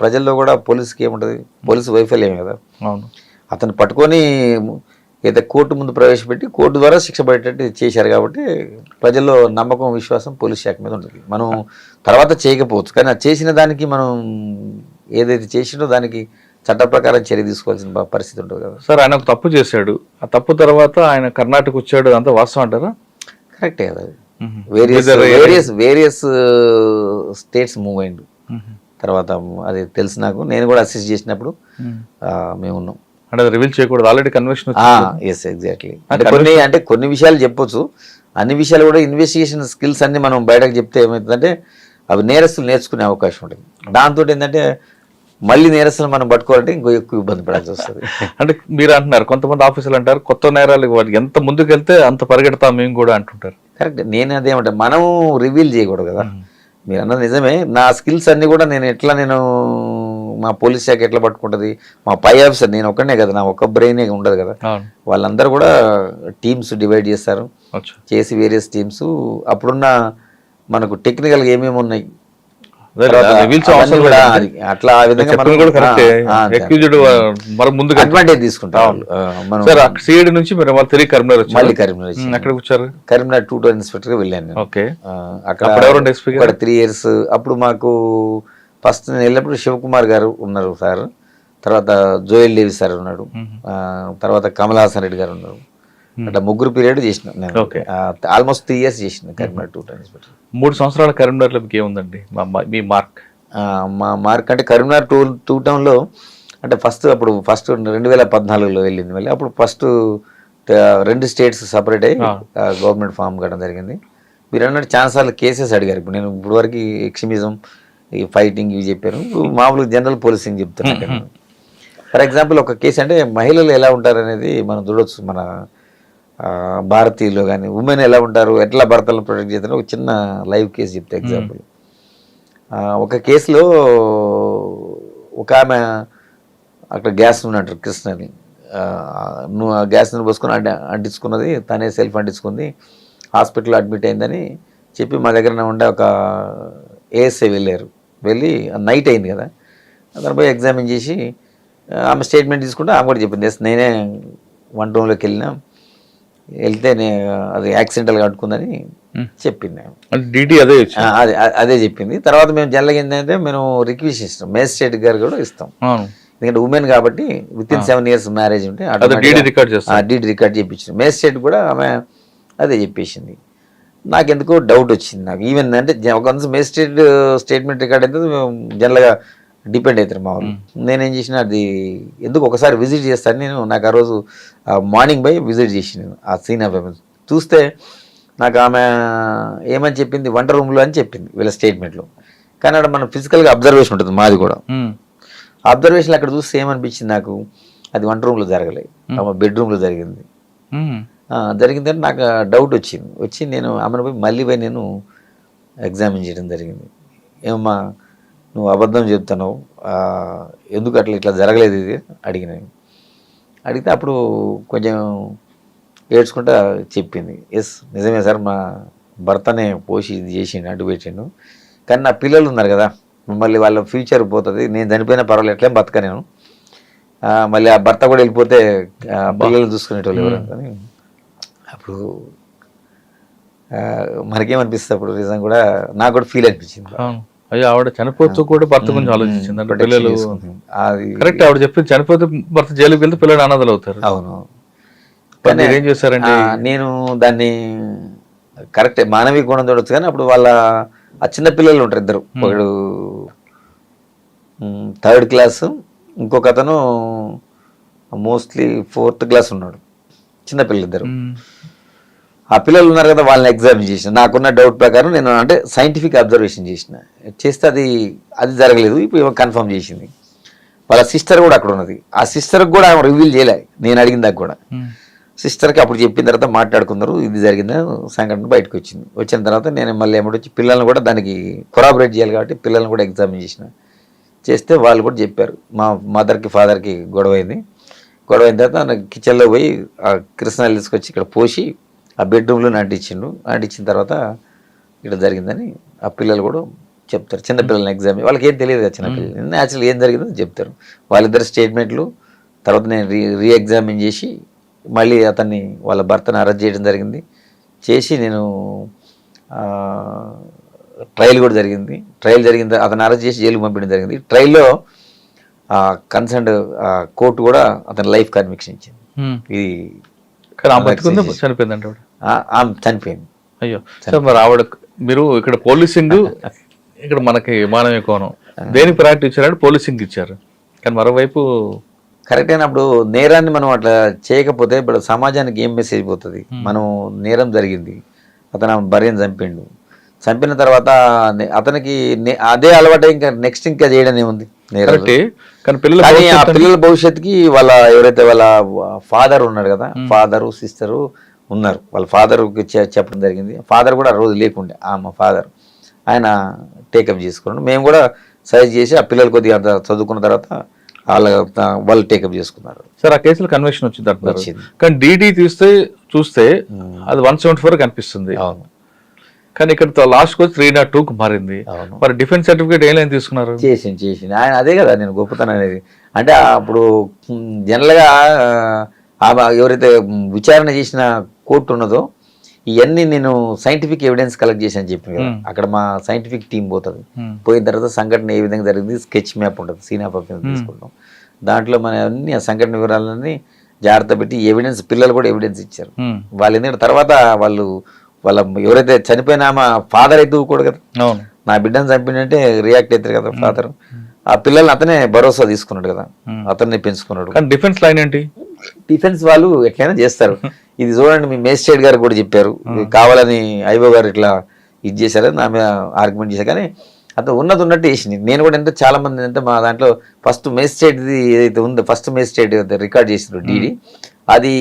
ప్రజల్లో కూడా పోలీసుకి ఏముంటుంది, పోలీసు వైఫల్యం కదా. అవును. అతను పట్టుకొని ఏదో కోర్టు ముందు ప్రవేశపెట్టి కోర్టు ద్వారా శిక్ష పడేటట్టు చేశారు కాబట్టి ప్రజల్లో నమ్మకం, విశ్వాసం పోలీస్ శాఖ మీద ఉంటుంది. మనం తర్వాత చేయకపోవచ్చు, కానీ అది చేసిన దానికి మనం ఏదైతే చేసినో దానికి చట్ట ప్రకారం చర్య తీసుకోవాల్సిన పరిస్థితి ఉంటుంది కదా. సార్ ఆయన ఒక తప్పు చేశాడు, ఆ తప్పు తర్వాత ఆయన కర్ణాటక వచ్చాడు, అంతా వాస్తవం అంటారా? కరెక్టే కదా. వేరియస్ స్టేట్స్ మూవ్ అయిండు. తర్వాత అది తెలుసు నాకు, నేను కూడా అసిస్ట్ చేసినప్పుడు మేము ఉన్నాం. అంటే రివీల్ చేయకూడదు, ఆల్రెడీ కన్వెన్షన్. Yes, exactly. అంటే కొన్ని విషయాలు చెప్పొచ్చు, అన్ని విషయాలు కూడా ఇన్వెస్టిగేషన్ స్కిల్స్ అన్ని మనం బయటకు చెప్తే ఏమవుతుందంటే అవి నేరస్తులు నేర్చుకునే అవకాశం ఉంటుంది. దాంతో ఏంటంటే మళ్ళీ నేరస్తులు మనం పట్టుకోవాలంటే ఇంకో ఎక్కువ ఇబ్బంది పడాల్సి వస్తుంది. అంటే మీరు అంటున్నారు, కొంతమంది ఆఫీసులు అంటారు కొత్త నేరాలు వాటికి ఎంత ముందుకు వెళ్తే అంత పరిగెడతాం మేము కూడా అంటుంటారు. కరెక్ట్. నేను అదేమంటే మనం రివీల్ చేయకూడదు కదా. మీరు అన్నది నిజమే. నా స్కిల్స్ అన్నీ కూడా నేను మా పోలీస్ శాఖ ఎట్లా పట్టుకుంటుంది, మా పై ఆఫీసర్, నేను ఒక్కనే కదా, నా ఒక్క బ్రెయినే ఉండదు కదా. వాళ్ళందరూ కూడా టీమ్స్ డివైడ్ చేస్తారు, చేసి వేరియస్ టీమ్స్ అప్పుడున్న మనకు టెక్నికల్గా ఏమేమి ఉన్నాయి అట్లా ఆ విధంగా అడ్వాంటేజ్ తీసుకుంటాం. మళ్ళీ కరీంనగర్ 2 టౌన్ ఇన్స్పెక్టర్ గా వెళ్ళాను. అక్కడ 3 years. అప్పుడు మాకు ఫస్ట్ నేను వెళ్ళినప్పుడు శివకుమార్ గారు ఉన్నారు సార్, తర్వాత జోయల్ డేవి సార్ ఉన్నాడు, తర్వాత కమల్ హాసన్ రెడ్డి గారు ఉన్నారు. అట్లా 3 పీరియడ్ చేసిన నేను. ఆల్మోస్ట్ 3 years చేసిన కరీంనగర్ 2 టౌన్ ఇన్స్పెక్టర్. 3 సంవత్సరాల కరీంనగర్లో మీకు ఏముందండి మీ మార్క్? మా మార్క్ అంటే కరీంనగర్ 2 టౌన్లో అంటే ఫస్ట్ 2014లో వెళ్ళింది. మళ్ళీ అప్పుడు ఫస్ట్ 2 స్టేట్స్ సపరేట్ అయ్యి గవర్నమెంట్ ఫామ్ కావడం జరిగింది. మీరు అన్నట్టు చాలాసార్లు కేసెస్ అడిగారు. ఇప్పుడు నేను ఇప్పుడు వరకు ఎక్స్ట్రీమిజం, ఈ ఫైటింగ్ ఇవి చెప్పాను. మామూలుగా జనరల్ పోలీసింగ్ చెప్తున్నాను. ఫర్ ఎగ్జాంపుల్ ఒక కేసు అంటే మహిళలు ఎలా ఉంటారు అనేది మనం చూడవచ్చు. మన భారతీయులు కానీ ఉమెన్ ఎలా ఉంటారు, ఎట్లా భర్తలను ప్రొటెక్ట్ చేస్తారో ఒక చిన్న లైవ్ కేసు చెప్తే ఎగ్జాంపుల్. ఒక కేసులో ఒక ఆమె అక్కడ గ్యాస్ ఉన్నట్టు కృష్ణని నువ్వు ఆ గ్యాస్ని పోసుకొని అంటించుకున్నది, తనే సెల్ఫ్ అంటించుకుంది, హాస్పిటల్లో అడ్మిట్ అయిందని చెప్పి మా దగ్గర ఉండే ఒక ఏఎస్ఐ వెళ్ళి నైట్ అయింది కదా, అతను పోయి ఎగ్జామిన్ చేసి ఆమె స్టేట్మెంట్ తీసుకుంటే ఆమె కూడా చెప్పింది, నేనే వన్ రూమ్లోకి వెళ్తే అది యాక్సిడెంటల్గా అట్టుకుందని చెప్పింది. అదే చెప్పింది. తర్వాత మేము జనరల్గా ఏంటంటే మేము రిక్వెస్ట్ ఇస్తాం, మేజిస్ట్రేట్ గారు కూడా ఇస్తాం. ఎందుకంటే ఉమెన్ కాబట్టి విత్ ఇన్ 7 years మ్యారేజ్ ఉంటే డీడీ రికార్డ్ చేయించింది. మేజిస్ట్రేట్ కూడా ఆమె అదే చెప్పేసింది. నాకెందుకో డౌట్ వచ్చింది. నాకు ఈవెన్ అంటే ఒక మేజిస్ట్రేట్ స్టేట్మెంట్ రికార్డ్ అయితే జనరల్గా డిపెండ్ అవుతారు మా వాళ్ళు. నేనేం చేసిన అది ఎందుకు ఒకసారి విజిట్ చేస్తాను. నాకు ఆ రోజు మార్నింగ్ పోయి విజిట్ చేసిన ఆ సీన్ ఆఫ్ ఎవిడెన్స్ చూస్తే నాకు ఆమె ఏమని చెప్పింది, వంట రూమ్లో అని చెప్పింది వీళ్ళ స్టేట్మెంట్లో. కానీ అక్కడ మనం ఫిజికల్గా అబ్జర్వేషన్ ఉంటుంది మాది కూడా. అబ్జర్వేషన్ అక్కడ చూస్తే ఏమనిపించింది నాకు, అది వంట రూమ్లో జరగలేదు, ఆమె బెడ్రూమ్లో జరిగింది. జరిగిందంటే నాకు డౌట్ వచ్చి నేను ఆమెను పోయి మళ్ళీ నేను ఎగ్జామిన్ చేయడం జరిగింది. ఏమమ్మా నువ్వు అబద్ధం చెప్తున్నావు, ఎందుకు ఇట్లా జరగలేదు ఇది అడిగితే అప్పుడు కొంచెం ఏడ్చుకుంటా చెప్పింది, ఎస్ నిజమే సార్, మా భర్తనే పోసి ఇది చేసిండు, అడ్డు పెట్టిండు, కానీ నా పిల్లలు ఉన్నారు కదా, మళ్ళీ వాళ్ళ ఫ్యూచర్ పోతుంది, నేను చనిపోయినా పర్వాలేదు, ఎట్లేం బతక నేను, మళ్ళీ ఆ భర్త కూడా వెళ్ళిపోతే పిల్లలు చూసుకునేటోళ్ళు ఎవరు అని. అప్పుడు మనకేమనిపిస్తుంది, అప్పుడు నిజం కూడా నాకు కూడా ఫీల్ అనిపించింది. అయ్యో ఆవిడ చనిపోతూ కూడా భర్త గురించి ఆలోచించింది అంటే పిల్లలు కరెక్ట్. ఆవిడ చెప్పింది చనిపోతే భర్త జైలుకి వెళ్తే పిల్లలు అనాథలు అవుతారు. అవును. ఏం చేశారండి, నేను దాన్ని కరెక్టే మానవీయ గుణం చూడొచ్చు, కానీ అప్పుడు వాళ్ళ ఆ చిన్న పిల్లలు ఉంటారు ఇద్దరు, ఒకడు 3rd class, ఇంకొక అతను మోస్ట్లీ 4th class ఉన్నాడు. చిన్నపిల్లలు ఇద్దరు. ఆ పిల్లలు ఉన్నారు కదా, వాళ్ళని ఎగ్జామిన్ చేసిన. నాకున్న డౌట్ ప్రకారం నేను అంటే సైంటిఫిక్ అబ్జర్వేషన్ చేస్తే అది జరగలేదు. ఇప్పుడు కన్ఫర్మ్ చేసింది. వాళ్ళ సిస్టర్ కూడా అక్కడ ఉన్నది. ఆ సిస్టర్కి కూడా ఆమె రివీల్ చేయలే, నేను అడిగిన దాకా కూడా. సిస్టర్కి అప్పుడు చెప్పిన తర్వాత మాట్లాడుకున్నారు, ఇది జరిగింది సంఘటన బయటకు వచ్చిన తర్వాత నేను మళ్ళీ ఏమిటొచ్చి పిల్లల్ని కూడా దానికి కొరాబరేట్ చేయాలి కాబట్టి పిల్లల్ని కూడా ఎగ్జామిన్ చేస్తే వాళ్ళు కూడా చెప్పారు, మా మదర్కి ఫాదర్కి గొడవ అయిన తర్వాత కిచెన్లో పోయి ఆ కృష్ణాలు తీసుకొచ్చి ఇక్కడ పోసి ఆ బెడ్రూమ్లో అంటించిన తర్వాత ఇక్కడ జరిగిందని ఆ పిల్లలు కూడా చెప్తారు. చిన్నపిల్లల ఎగ్జామ్ వాళ్ళకి ఏం తెలియదు కదా, చిన్నపిల్లలు న్యాచురల్ ఏం జరిగిందో చెప్తారు. వాళ్ళిద్దరు స్టేట్మెంట్లు తర్వాత నేను రీ ఎగ్జామిన్ చేసి మళ్ళీ అతన్ని వాళ్ళ భర్తను అరెస్ట్ చేయడం జరిగింది. చేసి నేను ట్రయల్ కూడా జరిగింది. ట్రయల్ జరిగింది, అతను అరెస్ట్ చేసి జైలుకి పంపించడం జరిగింది. ట్రయల్లో కన్సర్న్ కోర్టు కూడా అతని లైఫ్ కన్విక్షన్ ఇచ్చింది. ఇది చనిపోయిందంటే చనిపోయింది. అయ్యో సార్, మరి ఆవిడ మీరు ఇక్కడ పోలీసింగ్ ఇక్కడ మనకి మానవీయ కోణం దేనికి ప్రయారిటీ ఇచ్చారంటే పోలీసింగ్ ఇచ్చారు, కానీ మరోవైపు కరెక్ట్ అయినప్పుడు నేరాన్ని మనం అట్లా చేయకపోతే ఇప్పుడు సమాజానికి ఏం మెసేజ్ పోతుంది? మనం నేరం జరిగింది, అతను భార్యను చంపిండు, చంపిన తర్వాత అతనికి అదే అలవాటు ఇంకా నెక్స్ట్ ఇంకా చేయడం ఏముంది? కానీ ఆ పిల్లల భవిష్యత్తుకి వాళ్ళ ఎవరైతే వాళ్ళ ఫాదర్ ఉన్నాడు కదా, ఫాదరు సిస్టరు ఉన్నారు, వాళ్ళ ఫాదర్కి చెప్పడం జరిగింది. ఫాదర్ కూడా ఆ రోజు లేకుండే, మా ఫాదర్ ఆయన టేకప్ చేసుకున్నాడు. మేము కూడా సజెస్ట్ చేసి ఆ పిల్లలు కొద్దిగా అంత చదువుకున్న తర్వాత వాళ్ళు టేకప్ చేసుకున్నారు. సార్ ఆ కేసులో కన్విక్షన్ వచ్చింది అంటున్నారు, కానీ డీడీ చూస్తే అది 174 కనిపిస్తుంది. అవును, కానీ ఇక్కడ లాస్ట్ వచ్చి 302కు మారింది. మరి డిఫెన్స్ సర్టిఫికేట్ ఏం తీసుకున్నారు? చేసింది ఆయన. అదే కదా నేను గొప్పతనం అనేది. అంటే అప్పుడు జనరల్గా ఎవరైతే విచారణ చేసిన కోర్టు ఉన్నదో ఇవన్నీ నేను సైంటిఫిక్ ఎవిడెన్స్ కలెక్ట్ చేశాను చెప్పాను కదా, అక్కడ మా సైంటిఫిక్ టీం పోతుంది. పోయిన తర్వాత సంఘటన ఏ విధంగా జరిగింది స్కెచ్ మ్యాప్ ఉంటుంది, సీన్ ఆఫ్ తీసుకుంటాం. దాంట్లో మన అన్ని ఆ సంఘటన వివరాలన్నీ జాగ్రత్త పెట్టి ఎవిడెన్స్, పిల్లలు కూడా ఎవిడెన్స్ ఇచ్చారు. వాళ్ళు ఎందుకంటే తర్వాత వాళ్ళ ఎవరైతే చనిపోయినా మా ఫాదర్ అయితే కూడా కదా, నా బిడ్డను చంపినంటే రియాక్ట్ అవుతారు కదా ఫాదర్. ఆ పిల్లల్ని అతనే భరోసా తీసుకున్నాడు కదా, అతన్ని పెంచుకున్నాడు. డిఫెన్స్ లైన్ ఏంటి? డిఫెన్స్ వాళ్ళు ఎట్లయినా చేస్తారు. ఇది చూడండి, మీ మేజిస్ట్రేట్ గారు కూడా చెప్పారు, కావాలని ఐఓ గారు ఇట్లా ఇది చేశారు, నా మీద ఆర్గ్యుమెంట్ చేశారు. కానీ అతను ఉన్నట్టు వేసింది. నేను కూడా అంటే చాలా మంది అంటే మా దాంట్లో ఫస్ట్ మేజిస్ట్రేట్ది ఏదైతే ఉందో, ఫస్ట్ మేజిస్ట్రేట్ రికార్డ్ చేసిన డీడీ అది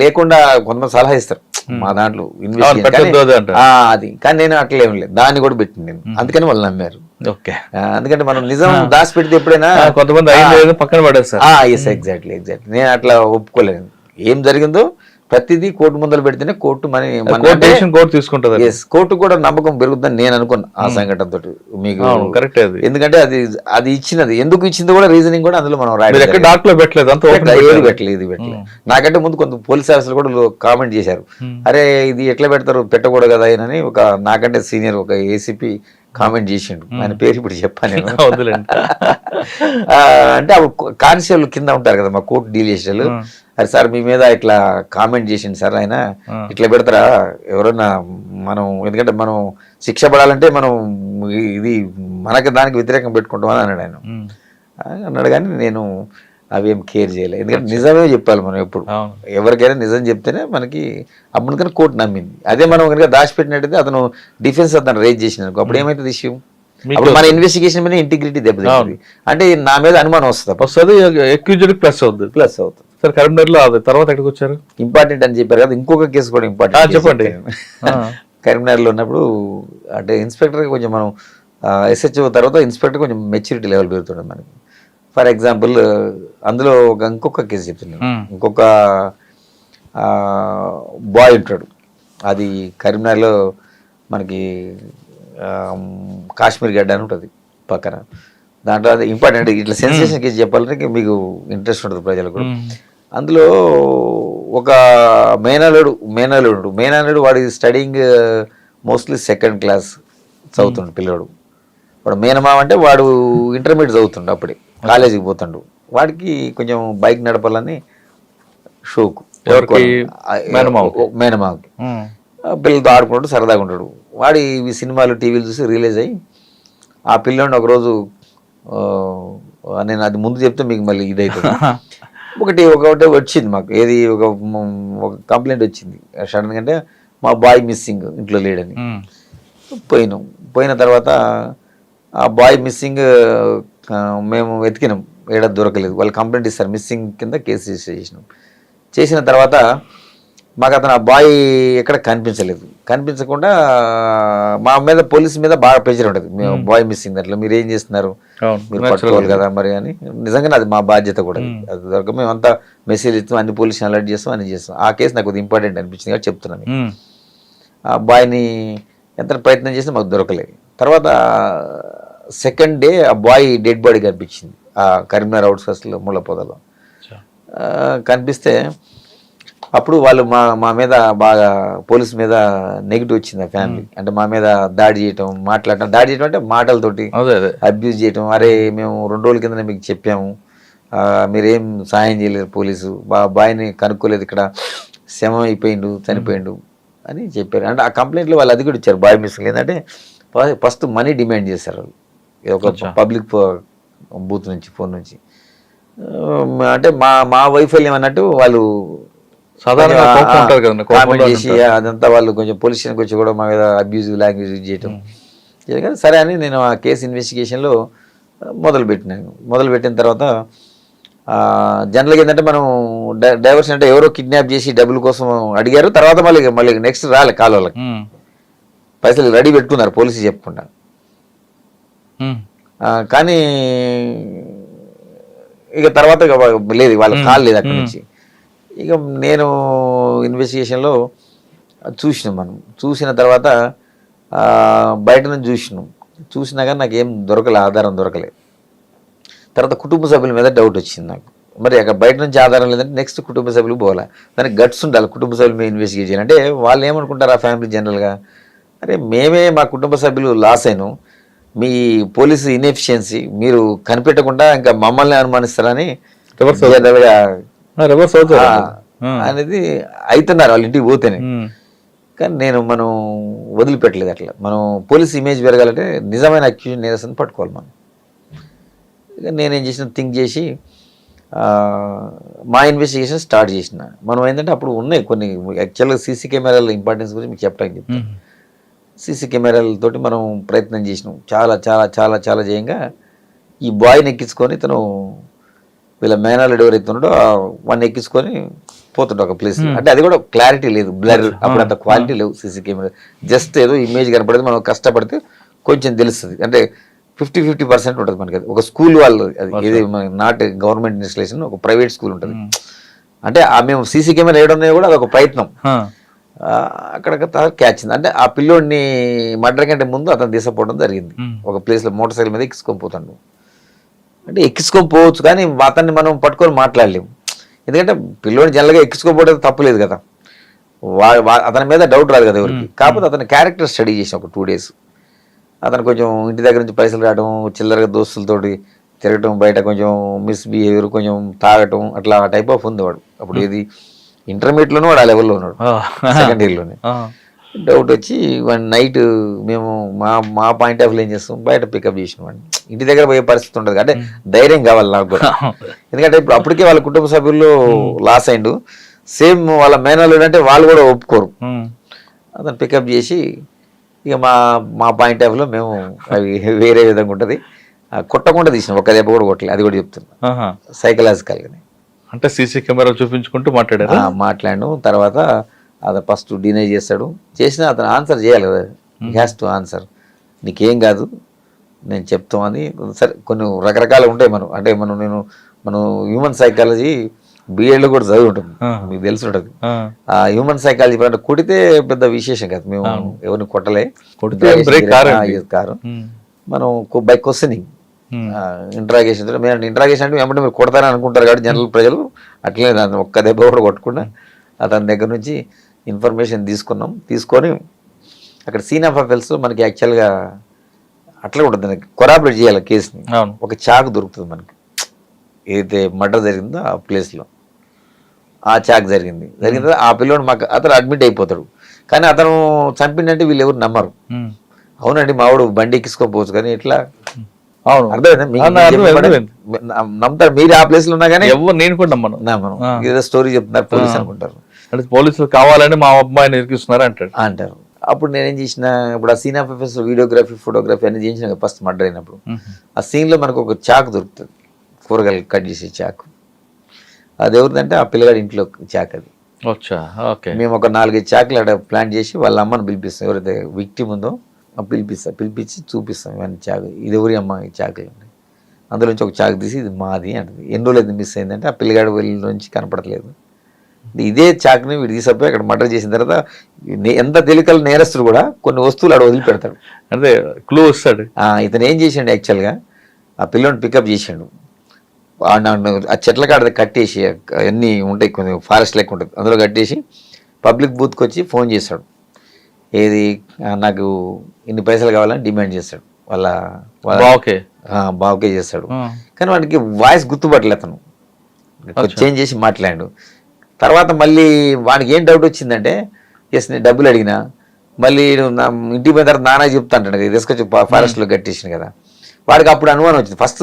లేకుండా కొంతమంది సలహా ఇస్తారు మా దాంట్లో ఇన్వెస్టిగేషన్ అది, కానీ నేను అట్లా ఏం లేదు, దాన్ని కూడా పెట్టింది నేను. అందుకని వాళ్ళు నమ్మారు. ఎందుకంటే మనం నిజం దాచిపెడితే ఎప్పుడైనా కొంతమంది పక్కన పడేస్తారు. ఎగ్జాక్ట్లీ నేను అట్లా ఒప్పుకోలేను. ఏం జరిగిందో ప్రతిదీ కోర్టు ముందర పెడితేనే కోర్టు కోర్టు తీసుకుంటుంది. కోర్టు కూడా నమ్మకం పెరుగుతుందని నేను అనుకున్నా ఆ సంఘటనతో. మీకు కరెక్ట్, ఎందుకంటే అది ఇచ్చినది ఎందుకు ఇచ్చిందో కూడా రీజనింగ్ కూడా అందులో మనం పెట్టలేదు. నాకంటే ముందు కొంత పోలీస్ ఆఫీసర్లు కూడా కామెంట్ చేశారు, అరే ఇది ఎట్లా పెడతారు, పెట్టకూడదు కదా అని. ఒక నాకంటే సీనియర్ ఒక ఏసీపీ కామెంట్ చేసిండు, ఆయన పేరు ఇప్పుడు చెప్పాను నేను. అంటే కానిస్టేబుల్ కింద ఉంటారు కదా మా కోర్టు డీల్ చేసేవాళ్ళు, అరే సార్ మీ మీద ఇట్లా కామెంట్ చేసిండు సార్ ఆయన, ఇట్లా పెడతారా ఎవరన్నా మనం, ఎందుకంటే మనం శిక్ష పడాలంటే మనం ఇది మనకి దానికి వ్యతిరేకంగా పెట్టుకుంటాం అని అన్నాడు ఆయన. అన్నాడు కానీ నేను అవేం కేర్ చేయలేదు, ఎందుకంటే నిజమే చెప్పాలి మనం. ఎప్పుడు ఎవరికైనా నిజం చెప్తేనే మనకి అప్పుడు కోర్టు నమ్మింది. అదే మనం కనుక దాచిపెట్టినట్టయితే అతను డిఫెన్స్ అతను రేజ్ చేసినారు, అప్పుడు ఏమైతుంది ఇష్యూ? అప్పుడు మన ఇన్వెస్టిగేషన్ మీద ఇంటిగ్రిటీ దెబ్బతింటుంది. అంటే నా మీద అనుమానం వస్తుంది, ప్లస్ అవుతుంది. సార్ కరీంనగర్ లో తర్వాత ఎక్కడికి వచ్చారు? ఇంపార్టెంట్ అని చెప్పారు కదా, ఇంకొక కేసు కూడా ఇంపార్టెంట్ చెప్పండి. కరీంనగర్ లో ఉన్నప్పుడు అంటే ఇన్స్పెక్టర్ కొంచెం మనం ఎస్హెచ్ఓ తర్వాత ఇన్స్పెక్టర్ కొంచెం మెచ్యూరిటీ లెవెల్ పెరుగుతుండే మనకి. ఫర్ ఎగ్జాంపుల్ అందులో ఇంకొక కేసు చెప్తున్నాను. ఇంకొక బాయ్ ఉంటాడు, అది కరీంనగర్లో మనకి కాశ్మీర్ గడ్డ అని ఉంటుంది పక్కన. దాంట్లో అది ఇంపార్టెంట్, ఇట్లా సెన్సేషన్ కేసు చెప్పాలంటే మీకు ఇంట్రెస్ట్ ఉంటుంది ప్రజలకు. అందులో ఒక మేనల్లుడు వాడి స్టడీయింగ్ మోస్ట్లీ సెకండ్ క్లాస్ చదువుతుండు పిల్లడు. వాడు మేనమామ అంటే వాడు ఇంటర్మీడియట్ చదువుతుండు, అప్పుడే కాలేజీకి పోతుండు. వాడికి కొంచెం బైక్ నడపాలని షోకు, మేనమామకి పిల్లలతో ఆడుకుంటాడు, సరదాగా ఉంటాడు. వాడి సినిమాలు టీవీలు చూసి రిలీజ్ అయ్యి ఆ పిల్లోడిని ఒకరోజు, నేను అది ముందు చెప్తే మీకు మళ్ళీ ఇదైతుంది. ఒకటి వచ్చింది మాకు, ఏది ఒక కంప్లైంట్ వచ్చింది సడన్గా, అంటే మా బాయ్ మిస్సింగ్, ఇంట్లో లేడని. పోయిన తర్వాత ఆ బాయ్ మిస్సింగ్ మేము వెతికినాం, ఏడా దొరకలేదు. వాళ్ళు కంప్లైంట్ ఇస్తారు, మిస్సింగ్ కింద కేసు రిజిస్టర్ చేసినాం. చేసిన తర్వాత మాకు అతను ఆ బాయ్ ఎక్కడ కనిపించకుండా మా మీద పోలీసు మీద బాగా ప్రెషర్ ఉంటుంది, మేము బాయ్ మిస్సింగ్ దాంట్లో మీరు ఏం చేస్తున్నారు, మీరు పట్టుకోవాలి కదా మరి అని. నిజంగానే అది మా బాధ్యత కూడా, అది దొరక మేమంతా మెసేజ్ ఇస్తాం, అన్ని పోలీసుని అలర్ట్ చేస్తాం, అన్ని చేస్తాం. ఆ కేసు నాకు ఇంపార్టెంట్ అనిపించింది కాబట్టి చెప్తున్నాను. ఆ బాయ్ని ఎంత ప్రయత్నం చేసినా మాకు దొరకలేదు. తర్వాత సెకండ్ డే ఆ బాయ్ డెడ్ బాడీ కనిపించింది ఆ కరీంనగర్ అవుట్స్కట్స్లో ముళ్ళ పొదలో. కనిపిస్తే అప్పుడు వాళ్ళు మా మీద బాగా పోలీస్ మీద నెగిటివ్ వచ్చింది ఆ ఫ్యామిలీ. అంటే మా మీద దాడి చేయటం, మాట్లాడటం, దాడి చేయటం అంటే మాటలతోటి అబ్యూజ్ చేయటం. అరే మేము 2 రోజుల కింద మీకు చెప్పాము, మీరేం సాయం చేయలేరు, పోలీసు బాయ్ని కనుక్కోలేదు, ఇక్కడ శవం అయిపోయిండు, చనిపోయిండు అని చెప్పారు. అంటే ఆ కంప్లైంట్లో వాళ్ళు అది కూడా ఇచ్చారు, బాయ్ మిస్సింగ్. ఏంటంటే ఫస్ట్ మనీ డిమాండ్ చేశారు వాళ్ళు, ఒక పబ్లిక్ బూత్ నుంచి, ఫోన్ నుంచి. అంటే మా వైఫల్యం అన్నట్టు వాళ్ళు కామెంట్ చేసి అదంతా వాళ్ళు కొంచెం పోలీస్ స్టేషన్కి వచ్చి కూడా మా మీద అబ్యూజివ్ లాంగ్వేజ్ యూజ్ చేయటం. సరే అని నేను ఆ కేసు ఇన్వెస్టిగేషన్లో మొదలుపెట్టిన తర్వాత జనరల్గా ఏంటంటే మనం డైవర్షన్ అంటే ఎవరో కిడ్నాప్ చేసి డబ్బుల కోసం అడిగారు, తర్వాత మళ్ళీ నెక్స్ట్ రాలే కాల్ వాళ్ళకి, పైసలు రెడీ పెట్టుకున్నారు పోలీసు చెప్పకుండా. కానీ ఇక తర్వాత లేదు, వాళ్ళకి కాల్ లేదు అక్కడి నుంచి. ఇక నేను ఇన్వెస్టిగేషన్లో చూసిన తర్వాత బయట నుంచి చూసినా కానీ నాకు ఏం ఆధారం దొరకలేదు. తర్వాత కుటుంబ సభ్యుల మీద డౌట్ వచ్చింది నాకు. మరి అక్కడ బయట నుంచి ఆధారం లేదంటే నెక్స్ట్ కుటుంబ సభ్యులకు పోవాలా, దానికి గట్స్ ఉండాలి కుటుంబ సభ్యుల మీద ఇన్వెస్టిగేట్ చేయాలి. అంటే వాళ్ళు ఏమనుకుంటారు ఆ ఫ్యామిలీ జనరల్గా, అరే మేమే మా కుటుంబ సభ్యులు లాస్ అయినాం, మీ పోలీసు ఇన్ఎఫిషియన్సీ మీరు కనిపెట్టకుండా ఇంకా మమ్మల్ని అనుమానిస్తారని అనేది అవుతున్నారు వాళ్ళు ఇంటికి పోతేనే. కానీ మనం వదిలిపెట్టలేదు అట్లా. మనం పోలీస్ ఇమేజ్ పెరగాలంటే నిజమైన అక్యూజ్ నేరస్తుని పట్టుకోవాలి మనం. ఇక నేనేం చేసిన, థింక్ చేసి మా ఇన్వెస్టిగేషన్ స్టార్ట్ చేసిన. మనం ఏంటంటే అప్పుడు ఉన్నాయి కొన్ని యాక్చువల్గా సీసీ కెమెరాల ఇంపార్టెన్స్ గురించి మీకు చెప్పడానికి చెప్తాను. సీసీ కెమెరాలతోటి మనం ప్రయత్నం చేసినాం, చాలా చాలా చాలా చాలా చేయంగా ఈ బాయ్ని ఎక్కించుకొని తను వీళ్ళ మేనల్లుడు ఎవరైతే ఉన్నాడో వాడిని ఎక్కించుకొని పోతుండే ఒక ప్లేస్. అంటే అది కూడా క్లారిటీ లేదు, బ్లర్, అప్పుడు అంత క్వాలిటీ లేవు సీసీ కెమెరా, జస్ట్ ఏదో ఇమేజ్ కనపడేది. మనం కష్టపడితే కొంచెం తెలుస్తుంది, అంటే 50-50% ఉంటుంది మనకి. అది ఒక స్కూల్ వాళ్ళు, అది ఇది నాట్ గవర్నమెంట్ ఇన్స్టిట్యూషన్, ఒక ప్రైవేట్ స్కూల్ ఉంటుంది. అంటే మేము సీసీ కెమెరా వేయడం కూడా అదొక ప్రయత్నం. అక్కడ క్యాచ్ ఉంది. అంటే ఆ పిల్లోడిని మర్డర్ కంటే ముందు అతను తీసుకుపోవడం జరిగింది ఒక ప్లేస్లో, మోటార్ సైకిల్ మీద ఎక్కించుకొని పోతాడు. అంటే ఎక్కించుకొని పోవచ్చు కానీ అతన్ని మనం పట్టుకొని మాట్లాడలేము, ఎందుకంటే పిల్లోడిని జనరల్గా ఎక్కించుకోకపోవడం తప్పులేదు కదా, అతని మీద డౌట్ రాదు కదా ఎవరికి. కాకపోతే అతని క్యారెక్టర్ స్టడీ చేసాం ఒక 2 days. అతను కొంచెం ఇంటి దగ్గర నుంచి పైసలు రావడం, చిల్లరగా దోస్తులతోటి తిరగటం, బయట కొంచెం మిస్బిహేవియర్, కొంచెం తాగటం, అట్లా టైప్ ఆఫ్ ఉంది వాడు. అప్పుడు ఏది ఇంటర్మీడియట్లోనే వాడు ఆ లెవెల్లో ఉన్నాడు, సెకండ్ ఇయర్లోనే. డౌట్ వచ్చి వన్ నైట్ మేము మా పాయింట్ ఆఫ్ వ్యూ ఏం చేస్తాం, బయట పికప్ చేసిన వాడిని. ఇంటి దగ్గర పోయే పరిస్థితి ఉంటుంది, అంటే ధైర్యం కావాలి నాకు కూడా, ఎందుకంటే ఇప్పుడు అప్పటికే వాళ్ళ కుటుంబ సభ్యుల్లో లాస్ అయిండు, సేమ్ వాళ్ళ మేనల్లుడు అంటే వాళ్ళు కూడా ఒప్పుకోరు. అతను పికప్ చేసి ఇక మా పాయింట్ ఆఫ్ వ్యూలో మేము అవి వేరే విధంగా ఉంటుంది, కొట్టకుండా తీసినాం, ఒక్క దెబ్బ కూడా కొట్టలేదు, అది కూడా చెప్తున్నా సైకలాజికల్గానే. అంటే సీసీ కెమెరా చూపించుకుంటూ మాట్లాడాను. తర్వాత అది ఫస్ట్ డినై చేస్తాడు, చేసినా అతను ఆన్సర్ చేయాలి కదా, హ్యాస్ టు ఆన్సర్, నీకేం కాదు నేను చెప్తామని. సరే కొన్ని రకరకాలు ఉంటాయి, మనం హ్యూమన్ సైకాలజీ బిఎడ్లో కూడా చదివి ఉంటుంది, మీకు తెలిసి ఉంటుంది. ఆ హ్యూమన్ సైకాలజీ అంటే కొడితే పెద్ద విశేషం కాదు, మేము ఎవరిని కొట్టలే, కారు మనం బై క్వశ్చనింగ్ ఇంట్రాగేషన్. ఇంట్రాగేషన్ అంటే ఏమంటే మీరు కొడతారని అనుకుంటారు కాబట్టి జనరల్ ప్రజలు, అట్లనే దాన్ని ఒక్క దెబ్బ కూడా కొట్టకుండా అతని దగ్గర నుంచి ఇన్ఫర్మేషన్ తీసుకొని అక్కడ సీన్ ఆఫ్ అఫెన్స్లో మనకి యాక్చువల్గా అట్లా ఉంటుంది, కొరాబరేట్ చేయాలి కేసుని. ఒక చాకు దొరుకుతుంది మనకి, ఏదైతే మర్డర్ జరిగిందో ఆ ప్లేస్లో ఆ చాక్ జరిగింది. ఆ పిల్లోడు అతను అడ్మిట్ అయిపోతాడు, కానీ అతను చంపిండంటే వీళ్ళు ఎవరు నమ్మరు. అవునండి మావాడు బండి ఎక్కించుకోకపోవచ్చు, కానీ ఎట్లా నమ్ముతారు మీరు ఆ ప్లేస్ లో ఉన్నా కానీ, నేను కూడా నమ్మను, ఏదో స్టోరీ చెప్తున్నారు పోలీస్ అనుకుంటారు, పోలీసులు కావాలని మా అబ్బాయిని ఇరికిస్తున్నారు అంటారు. అప్పుడు నేనేం చేసిన, ఇప్పుడు ఆ scene of offence videography, photography అన్ని చేసిన ఫస్ట్ మర్డర్ అయినప్పుడు, ఆ సీన్ లో మనకు ఒక చాకు దొరుకుతుంది, కూరగాయలు కట్ చేసే చాకు. అది ఎవరిదంటే ఆ పిల్లగాడి ఇంట్లో చాకు. అది మేము ఒక 4-5 చాకులు అక్కడ ప్లాన్ చేసి వాళ్ళ అమ్మని పిలిపిస్తాం, ఎవరైతే విక్టిమ్ ఉందో పిలిపించి చూపిస్తాం, ఇవన్నీ చాకు, ఇది ఎవరి అమ్మ ఈ చాకులు అండి. అందులో నుంచి ఒక చాకు తీసి ఇది మాది అంటది. ఎన్ని రోజులు అయితే మిస్ అయిందంటే ఆ పిల్లగాడి వెళ్ళి నుంచి కనపడట్లేదు, ఇదే చాకుని వీడు తీసుకుపోయి అక్కడ మర్డర్ చేసిన తర్వాత ఎంత తెలికల నేరస్తుడు కూడా కొన్ని వస్తువులు ఆడ వదిలిపెడతాడు. అదే క్లూ వస్తాడు. ఇతను ఏం చేసిండు యాక్చువల్గా ఆ పిల్లోని పికప్ చేసిండు, ఆ చెట్ల కాడ కట్టేసి అన్నీ ఉంటాయి కొంచెం ఫారెస్ట్ లెక్క ఉంటుంది అందులో కట్టేసి పబ్లిక్ బూత్కి వచ్చి ఫోన్ చేశాడు. ఏది నాకు ఇన్ని పైసలు కావాలని డిమాండ్ చేస్తాడు. వాళ్ళ బావుకే చేస్తాడు. కానీ వాడికి వాయిస్ గుర్తుపట్టలే, అతను చేంజ్ చేసి మాట్లాడాడు. తర్వాత మళ్ళీ వాడికి ఏం డౌట్ వచ్చిందంటే ఎస్ నేను డబ్బులు అడిగినా మళ్ళీ నా ఇంటికి పోయిన తర్వాత నాన్న చెప్తా అంటాడు కదా తీసుకొచ్చి ఫారెస్ట్లో కట్టేసింది కదా. వాడికి అప్పుడు అనుమానం వచ్చింది. ఫస్ట్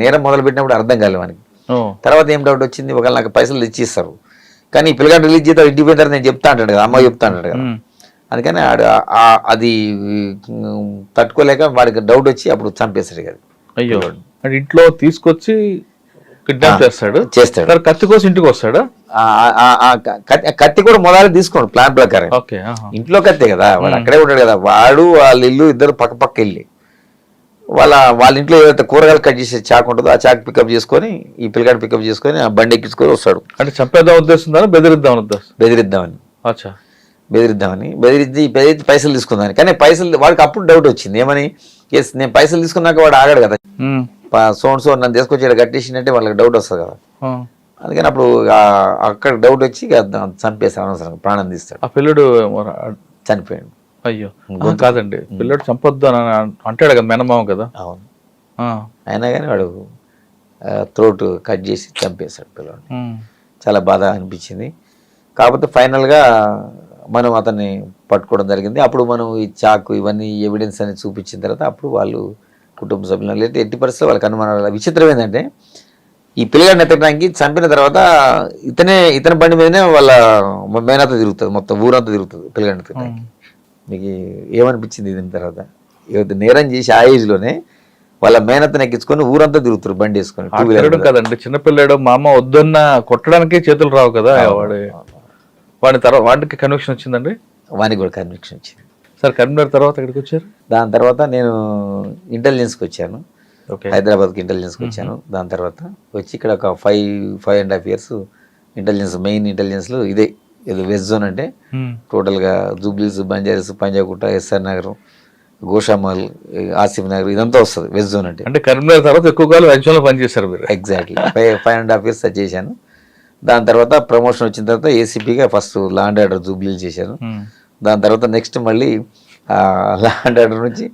నేరం మొదలు పెట్టినప్పుడు అర్థం కాలేదు వానికి. తర్వాత ఏం డౌట్ వచ్చింది, ఒకవేళ నాకు పైసలు ఇచ్చిస్తారు కానీ ఈ పిల్లగాడు రిలీజ్ చేద్దాం ఇంటికి పోయిన తర్వాత నేను చెప్తా అంటాడు కదా, అమ్మ చెప్తా అంటాడు కదా. అందుకని అది తట్టుకోలేక వాడికి డౌట్ వచ్చి అప్పుడు చంపేస్తాడు కదా. అయ్యో, ఇంట్లో తీసుకొచ్చి కిడ్నాప్ చేస్తాడు. కత్తి కోసం ఇంటికి వస్తాడు. కత్తి కూడా మొదలు తీసుకోండి ప్లాన్ ప్రకారం. ఇంట్లో కత్తే కదా, వాడు అక్కడే ఉంటాడు కదా. వాడు వాళ్ళ ఇల్లు ఇద్దరు పక్క పక్క వెళ్ళి వాళ్ళ ఇంట్లో ఏదైతే కూరగాయలు కట్ చేసే చాకు ఉంటుందో ఆ చాకు పికప్ చేసుకొని ఈ పిల్లగాడు పికప్ చేసుకొని ఆ బండి ఎక్కించుకొని వస్తాడు. అంటే చంపేద్దాం ఉద్దేశం బెదిరిద్దామని బెదిరించి పైసలు తీసుకుందామని. కానీ పైసలు వాడికి అప్పుడు డౌట్ వచ్చింది ఏమని, ఎస్ నేను పైసలు తీసుకున్నాక వాడు ఆగాడు కదా, సో నన్ను తీసుకొచ్చి కట్టేసినట్టే వాళ్ళకి డౌట్ వస్తుంది కదా. అందుకని అప్పుడు అక్కడ డౌట్ వచ్చి చంపేస్తాడు, అనవసరంగా ప్రాణం తీస్తాడు. ఆ పిల్లడు చనిపోయాడు. అయ్యో కాదండి, పిల్లడు చంపొద్దు అని అంటాడు కదా మేనమామ కదా. అవును, అయినా కానీ వాడు థ్రోట్ కట్ చేసి చంపేశాడు పిల్లడు. చాలా బాధ అనిపించింది. కాకపోతే ఫైనల్గా మనం అతన్ని పట్టుకోవడం జరిగింది. అప్పుడు మనం ఈ చాకు ఇవన్నీ ఎవిడెన్స్ అని చూపించిన తర్వాత అప్పుడు వాళ్ళు కుటుంబ సభ్యులు లేదా ఎట్టి పరిస్థితుల్లో వాళ్ళకి అనుమానాలు. విచిత్రం ఏంటంటే ఈ పిల్లగాడిని ఎత్తడానికి చంపిన తర్వాత ఇతని బండి మీదనే వాళ్ళ మేనత తిరుగుతుంది, మొత్తం ఊరంతా తిరుగుతుంది పిల్లగాడిని ఎత్తడానికి. మీకు ఏమనిపించింది దీని తర్వాత? నేరం చేసి ఆ ఏజ్లోనే వాళ్ళ మేనత్తని ఎక్కించుకొని ఊరంతా తిరుగుతారు బండి వేసుకొని. కదండి చిన్నపిల్లాడు, మా అమ్మ వద్దన్న కొట్టడానికే చేతులు రావు కదా. వాడి తర్వాత వాడికి కన్విక్షన్ వచ్చిందండి. వానికి కూడా కన్విక్షన్ వచ్చింది. సార్ కరీంనగర్ తర్వాత ఎక్కడికి వచ్చారు? దాని తర్వాత నేను ఇంటెలిజెన్స్కి వచ్చాను, హైదరాబాద్కి ఇంటెలిజెన్స్కి వచ్చాను. దాని తర్వాత వచ్చి ఇక్కడ ఒక 5.5.5 years ఇంటెలిజెన్స్, మెయిన్ ఇంటెలిజెన్స్లో ఇదే వెస్ట్ జోన్ అంటే టోటల్గా జూబ్లీస్, బంజారీస్, పంజాగుట్ట, ఎస్ఆర్ నగర్, గోషామాల్, ఆసిఫ్ నగర్ ఇదంతా వస్తుంది వెస్ట్ జోన్ అంటే. అంటే కరీంనగర్ తర్వాత ఎక్కువ కాలం వెస్ట్ జోన్లో పనిచేశారు మీరు? ఎగ్జాక్ట్లీ 5.5 years చేశాను. దాని తర్వాత ప్రమోషన్ వచ్చిన తర్వాత ఏసీపీగా ఫస్ట్ లా అండ్ ఆర్డర్ జూబ్లీలు చేశాను. దాని తర్వాత నెక్స్ట్ మళ్ళీ లా అండ్ ఆర్డర్ నుంచి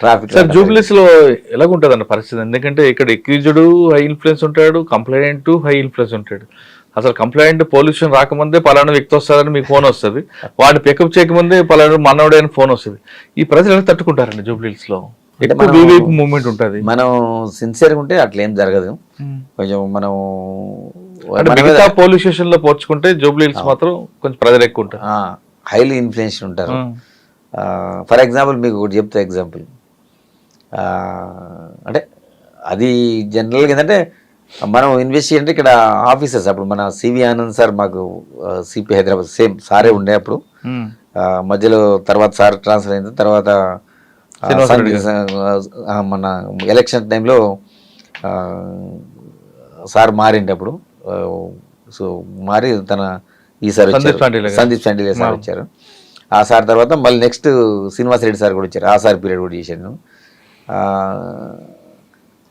ట్రాఫిక్. సార్ జూబ్లీస్ లో ఎలాగుంటుంది అన్న పరిస్థితి? ఎందుకంటే ఇక్కడ ఎక్యూజ్డ్ హై ఇన్ఫ్లుయెన్స్ ఉంటాడు, కంప్లైంట్ హై ఇన్ఫ్లుయెన్స్ ఉంటాడు. అసలు కంప్లైంట్ పొల్యూషన్ రాకముందే పలానా వ్యక్తి వస్తారని మీకు ఫోన్ వస్తుంది, వాడిని పికప్ చేయకముందే పలానా మనవడే అని ఫోన్ వస్తుంది. ఈ ప్రజలు ఎలా తట్టుకుంటారండి జూబ్లీస్ లో? మూవ్మెంట్ ఉంటుంది. మనం సిన్సియర్గా ఉంటే అట్లా ఏం జరగదు. కొంచెం మనం మిగతా పోలీస్ స్టేషన్ లో పోల్చుకుంటే జూబ్లీస్ మాత్రం కొంచెం ప్రజలు ఎక్కువ ఉంటారు, హైలీ ఇన్ఫ్లుయెన్స్ ఉంటారు. ఫర్ ఎగ్జాంపుల్ మీకు ఒకటి చెప్తా ఎగ్జాంపుల్, అంటే అది జనరల్గా ఏంటంటే మనం ఇన్వెస్టిగేట్ అంటే ఇక్కడ ఆఫీసర్స్ అప్పుడు మన సివి ఆనంద్ సార్ మాకు సిపి హైదరాబాద్ సేమ్ సారే ఉండే అప్పుడు. మధ్యలో తర్వాత సార్ ట్రాన్స్ఫర్ అయిన తర్వాత మన ఎలక్షన్ టైంలో సార్ మారిండే అప్పుడు. సో మారి తన ఈసారి సందీప్ చాండిలే సార్ వచ్చారు. ఆ సార్ తర్వాత మళ్ళీ నెక్స్ట్ శ్రీనివాస్ రెడ్డి సార్ కూడా వచ్చారు. ఆ సార్ పీరియడ్ కూడా చేశాను.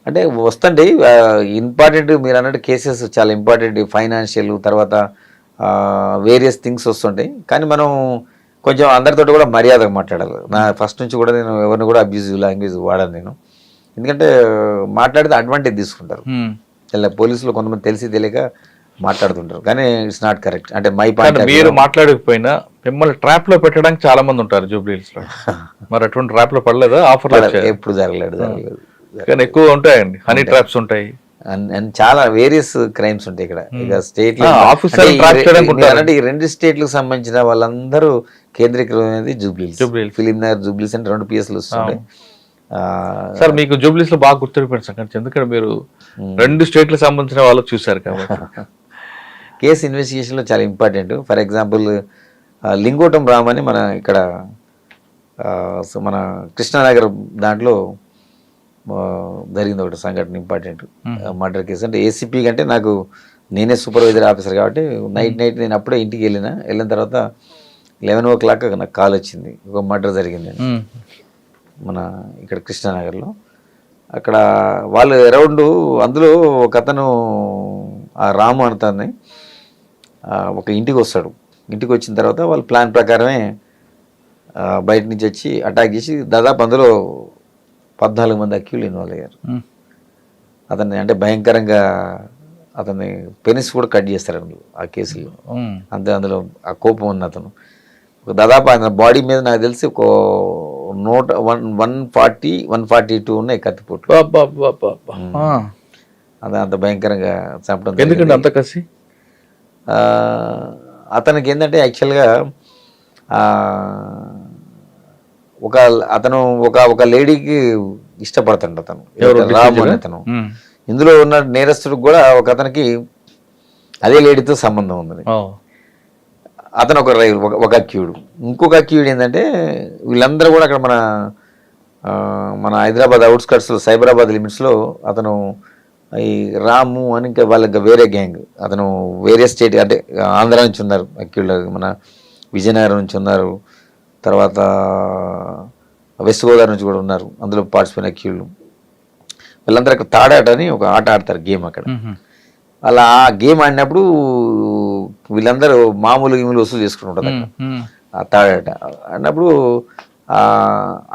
అంటే వస్తుంటే ఇంపార్టెంట్ మీరు అన్నట్టు కేసెస్ చాలా ఇంపార్టెంట్, ఫైనాన్షియల్ తర్వాత వేరియస్ థింగ్స్ వస్తుంటాయి. కానీ మనం కొంచెం అందరితో కూడా మర్యాదగా మాట్లాడాలి. నా ఫస్ట్ నుంచి కూడా నేను ఎవరిని కూడా అబ్యూజివ్ లాంగ్వేజ్ వాడాను నేను. ఎందుకంటే మాట్లాడితే అడ్వాంటేజ్ తీసుకుంటారు. ఇలా పోలీసులు కొంతమంది తెలిసి తెలియక మాట్లాడుతుంటారు, కానీ ఇట్స్ నాట్ కరెక్ట్. అంటే మై పాయింట్ మీరు మాట్లాడకపోయినా మిమ్మల్ని ట్రాప్ లో పెట్టడానికి చాలా మంది ఉంటారు జూబ్లీహిల్స్ లో. మరి అటువంటి ట్రాప్ లో పడలేదా? ఆఫర్ ఎప్పుడు జరగలేదు. కానీ ఎక్కువ ఉంటాయండి, హనీ ట్రాప్స్ ఉంటాయి అండ్ చాలా వేరియస్ క్రైమ్స్ ఉంటాయి ఇక్కడ. ఇక స్టేట్ అంటే ఈ 2 స్టేట్లకు సంబంధించిన వాళ్ళందరూ కేంద్రీకృతమైనది జూబ్లీహిల్స్. ఫిలింనగర్, జూబ్లీహిల్స్ అంటే 2 PSలు వస్తుంటాయి. సార్ మీకు జూబ్లీహిల్స్ లో బాగా గుర్తుపెట్టిన సంగతి, ఎందుకంటే మీరు 2 స్టేట్లకు సంబంధించిన వాళ్ళు చూసారు కాబట్టి. కేసు ఇన్వెస్టిగేషన్లో చాలా important. For example Lingotam Ram అని మన ఇక్కడ మన కృష్ణానగర్ దాంట్లో జరిగింది ఒకటి సంఘటన ఇంపార్టెంట్ మర్డర్ కేసు. అంటే ఏసీపీ కంటే నాకు నేనే సూపర్వైజర్ ఆఫీసర్ కాబట్టి నైట్ నేను అప్పుడే ఇంటికి వెళ్ళిన తర్వాత 11 నాకు కాల్ వచ్చింది, ఒక మర్డర్ జరిగింది మన ఇక్కడ కృష్ణానగర్లో. అక్కడ వాళ్ళు అరౌండ్ అందులో ఒక అతను ఆ రాము అంటాన్ని ఒక ఇంటికి వస్తాడు. ఇంటికి వచ్చిన తర్వాత వాళ్ళ ప్లాన్ ప్రకారమే బయట నుంచి వచ్చి అటాక్ చేసి దాదాపు అందులో 14 మంది అక్యూలు ఇన్వాల్వ్ అయ్యారు. అతన్ని అంటే భయంకరంగా అతన్ని పెనిస్ కూడా కట్ చేస్తారు ఆ కేసులో. అంతే అందులో ఆ కోపం ఉన్న అతను దాదాపు ఆయన బాడీ మీద నాకు తెలిసి ఒక 140-142 ఉన్నాయి కత్తిపోట్లు. అది అంత భయంకరంగా చంపడం. ఎందుకంటే అంత కసి అతనికి ఏంటంటే యాక్చువల్గా అతను ఒక లేడీకి ఇష్టపడుతుంట అతను, రాము అని అతను. ఇందులో ఉన్న నేరస్తుడికి కూడా ఒక అతనికి అదే లేడీతో సంబంధం ఉంది. అతను ఒక అక్యూడు. ఇంకొక అక్యూడ్ ఏంటంటే వీళ్ళందరూ కూడా అక్కడ మన హైదరాబాద్ అవుట్స్కట్స్లో సైబరాబాద్ లిమిట్స్లో అతను ఈ రాము అని ఇంకా వాళ్ళకి వేరే గ్యాంగ్, అతను వేరే స్టేట్ అంటే ఆంధ్ర నుంచి ఉన్నారు అక్యూళ్ళు, మన విజయనగరం నుంచి ఉన్నారు, తర్వాత వెస్ట్ గోదావరి నుంచి కూడా ఉన్నారు అందులో పార్టిసిపేట్ అక్యూళ్ళు. వీళ్ళందరూ అక్కడ తాడాట అని ఒక ఆట ఆడతారు, గేమ్ అక్కడ. అలా ఆ గేమ్ ఆడినప్పుడు వీళ్ళందరూ మామూలు గేములు వసూలు చేసుకుంటుంటారు ఆ తాడాట అన్నప్పుడు.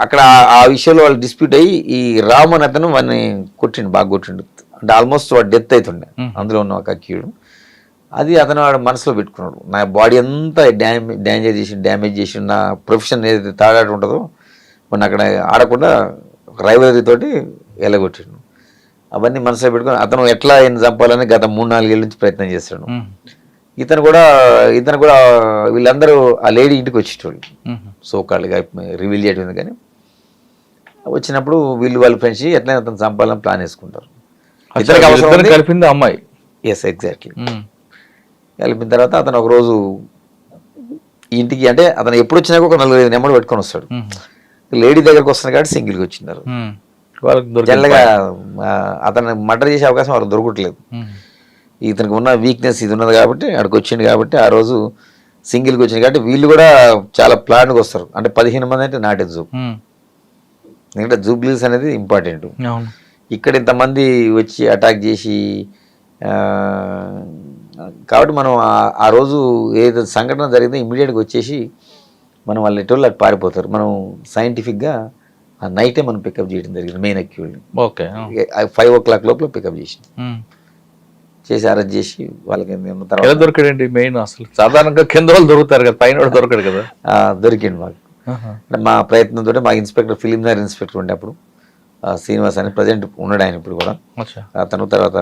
అక్కడ ఆ విషయంలో వాళ్ళు డిస్ప్యూట్ అయ్యి ఈ రాము అని అతను వాడిని బాగా కొట్టిండు. అంటే ఆల్మోస్ట్ వాడు డెత్ అవుతుండే అందులో ఉన్న ఒక అక్యూడు. అది అతను వాడు మనసులో పెట్టుకున్నాడు, నా బాడీ అంతా డ్యామేజ్ చేసి నా ప్రొఫెషన్ ఏదైతే తాడాట ఉంటుందో వాడిని అక్కడ ఆడకుండా రైవలరీ తోటి ఎలగొట్టిండు. అవన్నీ మనసులో పెట్టుకుని అతను ఎట్లా ఆయన చంపాలని గత 3-4 ఏళ్ళ నుంచి ప్రయత్నం చేస్తాడు. ఇతను కూడా వీళ్ళందరూ ఆ లేడీ ఇంటికి వచ్చేటోళ్ళు, సోకాళ్ళుగా రివీల్ చేయడం. కానీ వచ్చినప్పుడు వాళ్ళ ఫ్రెండ్స్ ఎట్లయినా అతను చంపాలని ప్లాన్ వేసుకుంటారు. ఇతనికి కలిపింది అమ్మాయి. Yes, exactly. కలిపిన తర్వాత అతను ఒకరోజు ఇంటికి, అంటే అతను ఎప్పుడు వచ్చినా ఒక 4-5 నెంబర్ పెట్టుకొని వస్తాడు. లేడీ దగ్గరకు వస్తున్నాడు కాబట్టి సింగిల్గా వచ్చినారు. జనరల్గా అతను మర్డర్ చేసే అవకాశం వాళ్ళకి దొరకట్లేదు. ఇతనికి ఉన్న వీక్నెస్ ఇది ఉన్నది కాబట్టి అక్కడికి వచ్చింది కాబట్టి ఆ రోజు సింగిల్గా వచ్చింది కాబట్టి వీళ్ళు కూడా చాలా ప్లాన్గా వస్తారు. అంటే 15 మంది అంటే నాట్ ఎ జూబ్, ఎందుకంటే జూబ్లీస్ అనేది ఇంపార్టెంట్. ఇక్కడ ఇంతమంది వచ్చి అటాక్ చేసి కాబట్టి మనం ఆ రోజు ఏదైతే సంఘటన జరిగిందో ఇమీడియట్గా వచ్చేసి మనం వాళ్ళ ఎటోళ్ళు అటు పారిపోతారు. మనం సైంటిఫిక్గా ఆ నైటే మనం పికప్ చేయడం జరిగింది మెయిన్ అక్యూల్ని. 5 o'clock లోపల పికప్ చేసి అరెస్ట్ చేసి వాళ్ళకి దొరికాడండి. మెయిన్ అసలు సాధారణంగా కింద వాళ్ళు దొరుకుతారు కదా, పైన దొరకడు కదా. దొరికింది మాకు. అంటే మా ప్రయత్నంతో మా ఇన్స్పెక్టర్ ఫిలింనగర్ ఇన్స్పెక్టర్ ఉండే అప్పుడు శ్రీనివాస్ అని, ప్రజెంట్ ఉన్నాడు ఆయన ఇప్పుడు కూడా. అతను తర్వాత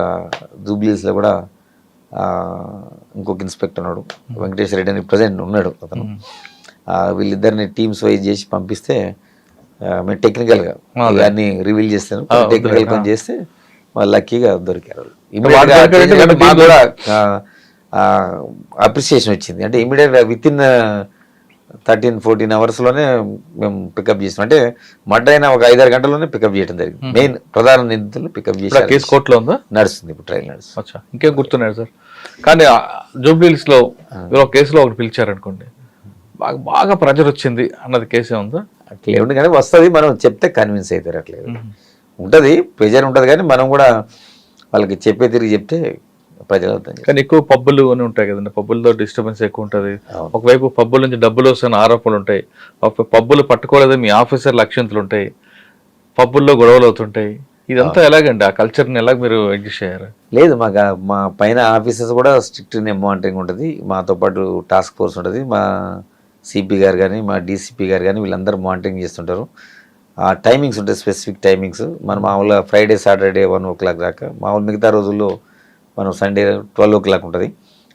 జూబ్లీస్లో కూడా ఇంకొక ఇన్స్పెక్టర్ ఉన్నాడు వెంకటేశ్వర రెడ్డి అని, ప్రజెంట్ ఉన్నాడు అతను. వీళ్ళిద్దరిని టీమ్స్ వైజ్ చేసి పంపిస్తే మేము టెక్నికల్గా అన్ని రివీల్ చేస్తాను. టెక్నికల్ పని చేస్తే వాళ్ళు లక్కీగా దొరికారు. మాకు కూడా అప్రిసియేషన్ వచ్చింది. అంటే ఇమీడియట్గా విత్ ఇన్ 13-14 అవర్స్లోనే మేము పికప్ చేసాం. అంటే మర్డర్ అయిన ఒక 5-6 గంటల్లోనే పికప్ చేయడం జరిగింది. మెయిన్ ప్రధాన నిందితులు పికప్ చేసి కేసు కోర్టులో ఉందా, నడుస్తుంది ఇప్పుడు, ట్రయల్ నడుస్తుంది. ఇంకేం గుర్తున్నాడు సార్? కానీ జూబ్లీహిల్స్లో కేసులో ఒకటి పిలిచారనుకోండి, బాగా ప్రెజర్ వచ్చింది అన్నది కేసే ఉందా? అట్లే ఉంది కానీ వస్తుంది, మనం చెప్తే కన్విన్స్ అవుతారు. అట్లేదు ఉంటుంది, ప్రెజర్ ఉంటుంది కానీ మనం కూడా వాళ్ళకి తిరిగి చెప్తే ప్రజలు అవుతాయి. కానీ ఎక్కువ పబ్బులు అని ఉంటాయి కదండి, పబ్బులతో డిస్టర్బెన్స్ ఎక్కువ ఉంటుంది. ఒకవైపు పబ్బుల నుంచి డబ్బులు వస్తున్న ఆరోపణలు ఉంటాయి, పబ్బులు పట్టుకోలేదు మీ ఆఫీసర్ లక్ష్యంతులు ఉంటాయి, పబ్బుల్లో గొడవలు అవుతుంటాయి. ఇదంతా ఎలాగండి, ఆ కల్చర్ని ఎలా మీరు అడ్జస్ట్ అయ్యారు? లేదు, మా పైన ఆఫీసర్స్ కూడా స్ట్రిక్ట్ మానిటరింగ్ ఉంటుంది. మాతో పాటు టాస్క్ ఫోర్స్ ఉంటుంది. మా సిపి గారు కానీ మా డీసీపీ గారు కానీ వీళ్ళందరూ మానిటరింగ్ చేస్తుంటారు. ఆ టైమింగ్స్ ఉంటాయి, స్పెసిఫిక్ టైమింగ్స్. మనం మామూలుగా Friday, Saturday 1 o'clock దాకా, మామూలు మిగతా రోజుల్లో మనం Sunday 12 o'clock ఉంటుంది.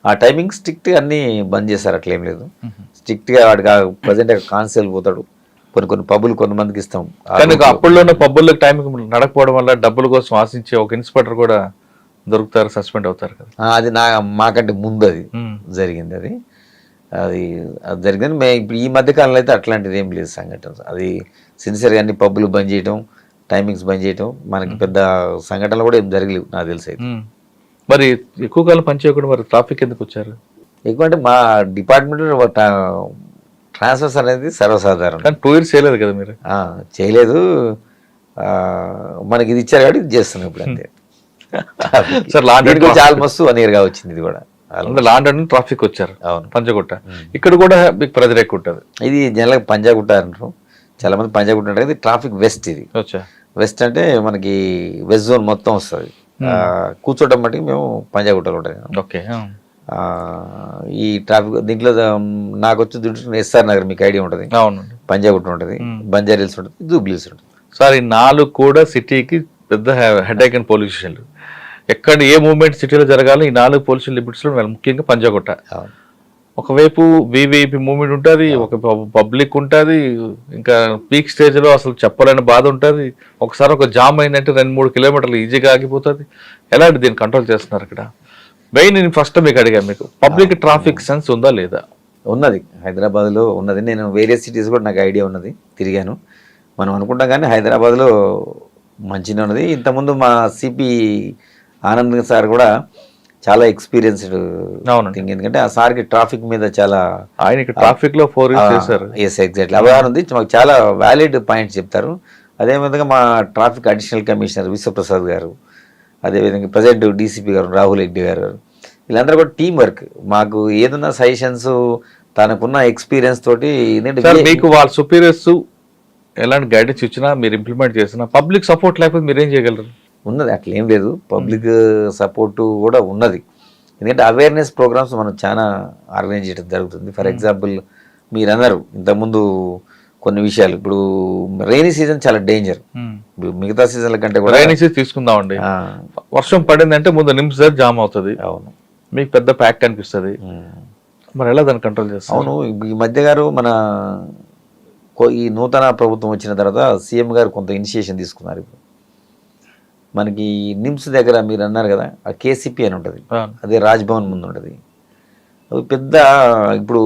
ఆ టైమింగ్ స్ట్రిక్ట్గా అన్నీ బంద్ చేస్తారు, అట్లేం లేదు. స్ట్రిక్ట్గా వాడికి ప్రజెంట్ కాన్సెల్ పోతాడు. కొన్ని పబ్బులు కొంతమందికి ఇస్తాం. అప్పుడులోనే పబ్బుల్లో టైం నడకపోవడం వల్ల డబ్బుల కోసం ఆశించే ఒక ఇన్స్పెక్టర్ కూడా దొరుకుతారు, సస్పెండ్ అవుతారు కదా. అది మాకంటే ముందు అది జరిగింది. అది జరిగింది. ఇప్పుడు ఈ మధ్య కాలంలో అయితే అట్లాంటిది ఏం లేదు సంఘటన. అది సిన్సియర్గా అన్ని పబ్బులు బంద్ చేయటం, టైమింగ్స్ బంద్ చేయటం, మనకి పెద్ద సంఘటనలు కూడా ఏం జరగలేవు నాకు తెలిసి అయితే. మరి ఎక్కువ కాలం పనిచేయకుండా మరి ట్రాఫిక్ ఎందుకు వచ్చారు? ఎక్కువ అంటే మా డిపార్ట్మెంట్ ట్రాన్స్ఫర్స్ అనేది సర్వసాధారణం. కానీ 2 years చేయలేదు కదా మీరు? చేయలేదు. మనకి ఇది ఇచ్చారు కాబట్టి ఇది చేస్తున్నాం ఇప్పుడు అంతే. సార్ లాండ్ ఆల్మోస్ట్ 1 year గా వచ్చింది ఇది కూడా. లాండ్ అండ్ ట్రాఫిక్ వచ్చారు. అవును, పంజగుట్ట. ఇక్కడ కూడా మీకు ప్రెజర్ ఎక్కువ ఉంటుంది. ఇది జనరల్గా పంజాగుట్ట అంటారు, చాలా మంది పంజాగుట్ట అంటారు. ఇది ట్రాఫిక్ వెస్ట్. ఇది వెస్ట్ అంటే మనకి వెస్ట్ జోన్ మొత్తం వస్తుంది. కూర్చోటం బట్టి మేము పంజాగుట్టలో ఉంటాయి. ఓకే. ఈ ట్రాఫిక్ దీంట్లో నాకు వచ్చి ఎస్ఆర్ నగర్ మీకు ఐడియా ఉంటుంది, పంజాగుట్ట ఉంటుంది, బంజారా హిల్స్ ఉంటుంది, జూబ్లీ హిల్స్ ఉంటుంది. సార్ ఈ 4 కూడా సిటీకి పెద్ద హెడేక్ అండ్ పోలీస్ స్టేషన్లు. ఎక్కడ ఏ మూవ్మెంట్ సిటీలో జరగాలి ఈ 4 పోలీస్ లిమిట్స్ లో ముఖ్యంగా పంజాగుట్ట. ఒకవైపు వివిఐపి మూవ్మెంట్ ఉంటుంది, ఒక పబ్లిక్ ఉంటుంది, ఇంకా పీక్ స్టేజ్ లో అసలు చెప్పలేని బాధ ఉంటుంది. ఒకసారి ఒక జామ్ అయిందంటే 2-3 కిలోమీటర్లు ఈజీగా ఆగిపోతుంది. ఎలాంటి దీన్ని కంట్రోల్ చేస్తున్నారు ఇక్కడ? మెయిన్ నేను ఫస్ట్ మీకు అడిగా, మీకు పబ్లిక్ ట్రాఫిక్ సెన్స్ ఉందా లేదా? ఉన్నది, హైదరాబాద్లో ఉన్నది. నేను వేరే సిటీస్ కూడా నాకు ఐడియా ఉన్నది, తిరిగాను. మనం అనుకుంటాం కానీ హైదరాబాద్లో మంచిగా ఉన్నది. ఇంతకుముందు మా సిపి ఆనంద్ సార్ కూడా చాలా ఎక్స్పీరియన్స్డ్ థింగ్, ఎందుకంటే ఆ సార్కి ట్రాఫిక్ మీద చాలా, ఆయనకి ట్రాఫిక్ లో 4 years చేశారు. ఎస్, ఎగ్జాక్ట్లీ అవగాహన ఉంది. మాకు చాలా వ్యాలిడ్ పాయింట్స్ చెప్తారు. అదేవిధంగా మా ట్రాఫిక్ అడిషనల్ కమిషనర్ విశ్వప్రసాద్ గారు, అదేవిధంగా ప్రజెంట్ డీసీపీ గారు రాహుల్ రెడ్డి గారు, వీళ్ళందరూ కూడా టీం వర్క్. మాకు ఏదన్నా సజెషన్స్ తనకున్న ఎక్స్పీరియన్స్ తోటి. మీకు వాళ్ళ సుపీరియర్స్ ఎలాంటి గైడెన్స్ ఇచ్చినా మీరు ఇంప్లిమెంట్ చేసినా పబ్లిక్ సపోర్ట్ లేకపోతే మీరు ఏం చేయగలరు? ఉన్నది, అట్లేం లేదు. పబ్లిక్ సపోర్టు కూడా ఉన్నది. ఎందుకంటే అవేర్నెస్ ప్రోగ్రామ్స్ మనం చాలా ఆర్గనైజ్ చేయడం జరుగుతుంది. ఫర్ ఎగ్జాంపుల్ మీరు అన్నారు ఇంతకుముందు కొన్ని విషయాలు. ఇప్పుడు రైనీ సీజన్ చాలా డేంజర్, మిగతా సీజన్ల కంటే కూడా. రైనీ సీజన్ తీసుకుందామండి, వర్షం పడిందంటే ముందు నిమ్స్ జామ్ అవుతుంది. అవును, మీకు పెద్ద ప్యాక్ అనిపిస్తుంది. మరి ఎలా దాన్ని కంట్రోల్ చేస్తాం? అవును, ఈ మధ్య గారు మన ఈ నూతన ప్రభుత్వం వచ్చిన తర్వాత సీఎం గారు కొంత ఇనిషియేషన్ తీసుకున్నారు. ఇప్పుడు మనకి నిమ్స్ దగ్గర మీరు అన్నారు కదా, ఆ కేసీపీ అని ఉంటుంది, అదే రాజ్భవన్ ముందు ఉంటుంది. అవి పెద్ద, ఇప్పుడు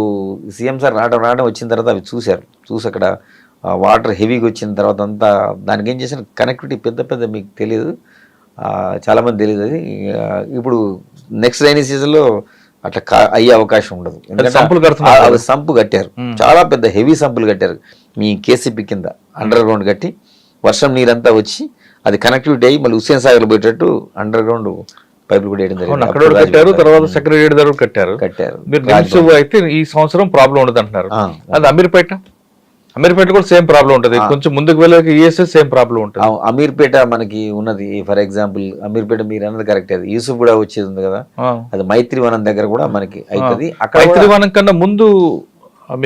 సీఎం సార్ రావడం వచ్చిన తర్వాత అవి చూసి అక్కడ వాటర్ హెవీగా వచ్చిన తర్వాత అంతా దానికి ఏం చేసిన కనెక్టివిటీ పెద్ద మీకు తెలియదు, చాలామంది తెలియదు. అది ఇప్పుడు నెక్స్ట్ రైనీ సీజన్లో అట్లా అయ్యే అవకాశం ఉండదు. ఎందుకంటే సంపు కట్టారు, చాలా పెద్ద హెవీ సంపులు కట్టారు మీ కేసీపీ కింద అండర్ గ్రౌండ్ కట్టి, వర్షం నీరంతా వచ్చి అది కనెక్టివిటీ అయ్యి మళ్ళీ హుస్సేన్ సాగర్ పోయేటట్టు అండర్ గ్రౌండ్ పైపులు కూడా వేయడం జరిగింది. తర్వాత సెక్రటేరియట్ దగ్గర కట్టారు. మీరు అయితే ఈ సంవత్సరం ప్రాబ్లం ఉండదు అంటున్నారు. అది అమీర్పేట కూడా సేమ్ ప్రాబ్లం ఉంటుంది. కొంచెం ముందుకు వెళ్ళక ఈఎస్ఎస్ సేమ్ ప్రాబ్లం ఉంటుంది. అమీర్పేట మనకి ఉన్నది. ఫర్ ఎగ్జాంపుల్ అమీర్పేట మీరు అన్నది కరెక్ట్. అది యూసుఫ్ కూడా వచ్చేది ఉంది కదా, అది మైత్రివనం దగ్గర కూడా మనకి అవుతుంది. అక్కడ మైత్రివనం కన్నా ముందు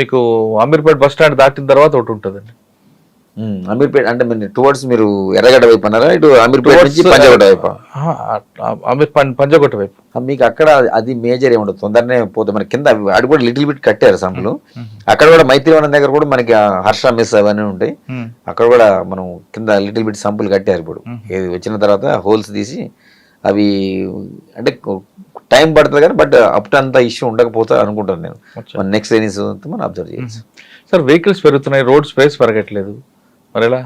మీకు అమీర్పేట బస్ స్టాండ్ దాటిన తర్వాత ఒకటి ఉంటుందండి. అమీర్పేట అంటే టువర్డ్స్ మీరు ఎర్రగడ్డ వైపు అన్నారా? ఇటు అమీర్పేట నుంచి పంజాగుట్ట వైపు? పంజాగుట్ట వైపు. మీకు అక్కడ అది మేజర్ ఏముండదు, తొందరనే పోతే మన కింద అటు కూడా లిటిల్ బిట్ కట్టారు సంపులు. అక్కడ కూడా మైత్రివనం దగ్గర కూడా మనకి హర్ష మెస్ అవన్నీ ఉంటాయి. అక్కడ కూడా మనం కింద లిటిల్ బిట్ సంపులు కట్టారు. ఇప్పుడు ఏది వచ్చిన తర్వాత హోల్స్ తీసి అవి, అంటే టైం పడుతుంది కానీ బట్ అప్ టు అంత ఇష్యూ ఉండకపోతే అనుకుంటాను నేను. నెక్స్ట్ రైనీస్ మనం అబ్జర్వ్ చేయొచ్చు. సార్ వెహికల్స్ పెరుగుతున్నాయి, రోడ్ స్పేస్ పెరగట్లేదు, మరి ఎలా?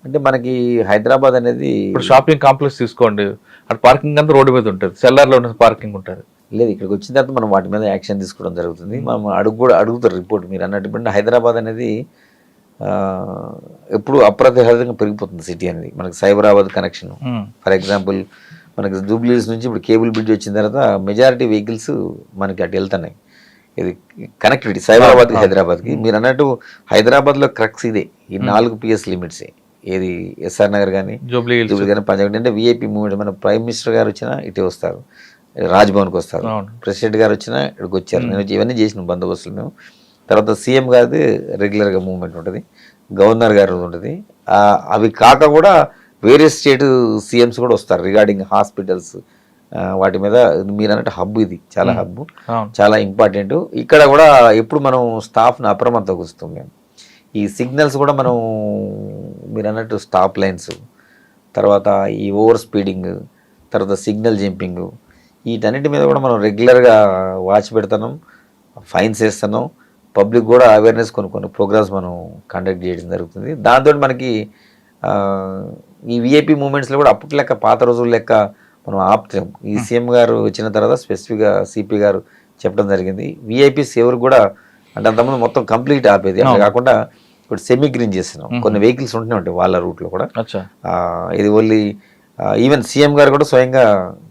అంటే మనకి హైదరాబాద్ అనేది ఇప్పుడు షాపింగ్ కాంప్లెక్స్ తీసుకోండి, అటు పార్కింగ్ అంతా రోడ్డు మీద ఉంటుంది, సెల్లార్లో ఉన్న పార్కింగ్ ఉంటుంది. లేదు, ఇక్కడికి వచ్చిన తర్వాత మనం వాటి మీద యాక్షన్ తీసుకోవడం జరుగుతుంది. మనం అడుగుతారు రిపోర్ట్ మీరు అన్నట్టు. ఇప్పుడు హైదరాబాద్ అనేది ఎప్పుడు అప్రతిహతంగా పెరిగిపోతుంది సిటీ అనేది. మనకి సైబరాబాద్ కనెక్షన్ ఫర్ ఎగ్జాంపుల్ మనకి జూబ్లీ హిల్స్ నుంచి ఇప్పుడు కేబుల్ బ్రిడ్జ్ వచ్చిన తర్వాత మెజారిటీ వెహికల్స్ మనకి అటు వెళ్తున్నాయి. ఇది కనెక్టివిటీ సైబరాబాద్కి హైదరాబాద్కి. మీరు అన్నట్టు హైదరాబాద్లో క్రక్స్ ఇదే, ఈ 4 PS లిమిట్స్. ఏది ఎస్ఆర్ నగర్ కానీ జూబ్లీ కానీ పంజాగుట్ట. అంటే విఐపి మూవ్మెంట్, మన ప్రైమ్ మినిస్టర్ గారు వచ్చినా ఇటే వస్తారు, రాజ్భవన్కి వస్తారు, ప్రెసిడెంట్ గారు వచ్చినా ఇక్కడికి వచ్చారు. నేను ఇవన్నీ చేసిన బందోబస్తులు మేము. తర్వాత సీఎం గారిది రెగ్యులర్గా మూవ్మెంట్ ఉంటుంది, గవర్నర్ గారు ఉంటుంది. అవి కాక కూడా వేరే స్టేట్ సీఎంస్ కూడా వస్తారు రిగార్డింగ్ హాస్పిటల్స్ వాటి మీద. మీరు అన్నట్టు హబ్ ఇది, చాలా హబ్, చాలా ఇంపార్టెంట్. ఇక్కడ కూడా ఎప్పుడు మనం స్టాఫ్ని అప్రమత్తంగా ఉంచుతాం మేము. ఈ సిగ్నల్స్ కూడా మనం మీరు అన్నట్టు స్టాప్ లైన్స్, తర్వాత ఈ ఓవర్ స్పీడింగ్, తర్వాత సిగ్నల్ జంపింగ్, వీటన్నిటి మీద కూడా మనం రెగ్యులర్గా వాచ్ పెడుతున్నాం, ఫైన్స్ వేస్తున్నాం. పబ్లిక్ కూడా అవేర్నెస్ కొన్ని ప్రోగ్రామ్స్ మనం కండక్ట్ చేయడం జరుగుతుంది. దాంతో మనకి ఈ విఐపి మూమెంట్స్లో కూడా అప్పటి లెక్క పాత రోజుల లెక్క మనం ఆపుతాం. ఈ సీఎం గారు వచ్చిన తర్వాత స్పెసిఫిక్గా సిపి గారు చెప్పడం జరిగింది, విఐపీస్ ఎవరు కూడా అంటే అంతకుముందు మొత్తం కంప్లీట్ ఆపేది, అట్లా కాకుండా ఇప్పుడు సెమీ గ్రీన్ చేస్తున్నాం. కొన్ని వెహికల్స్ ఉంటూనే ఉంటాయి వాళ్ళ రూట్లో కూడా. ఇది ఓన్లీ ఈవెన్ సీఎం గారు కూడా స్వయంగా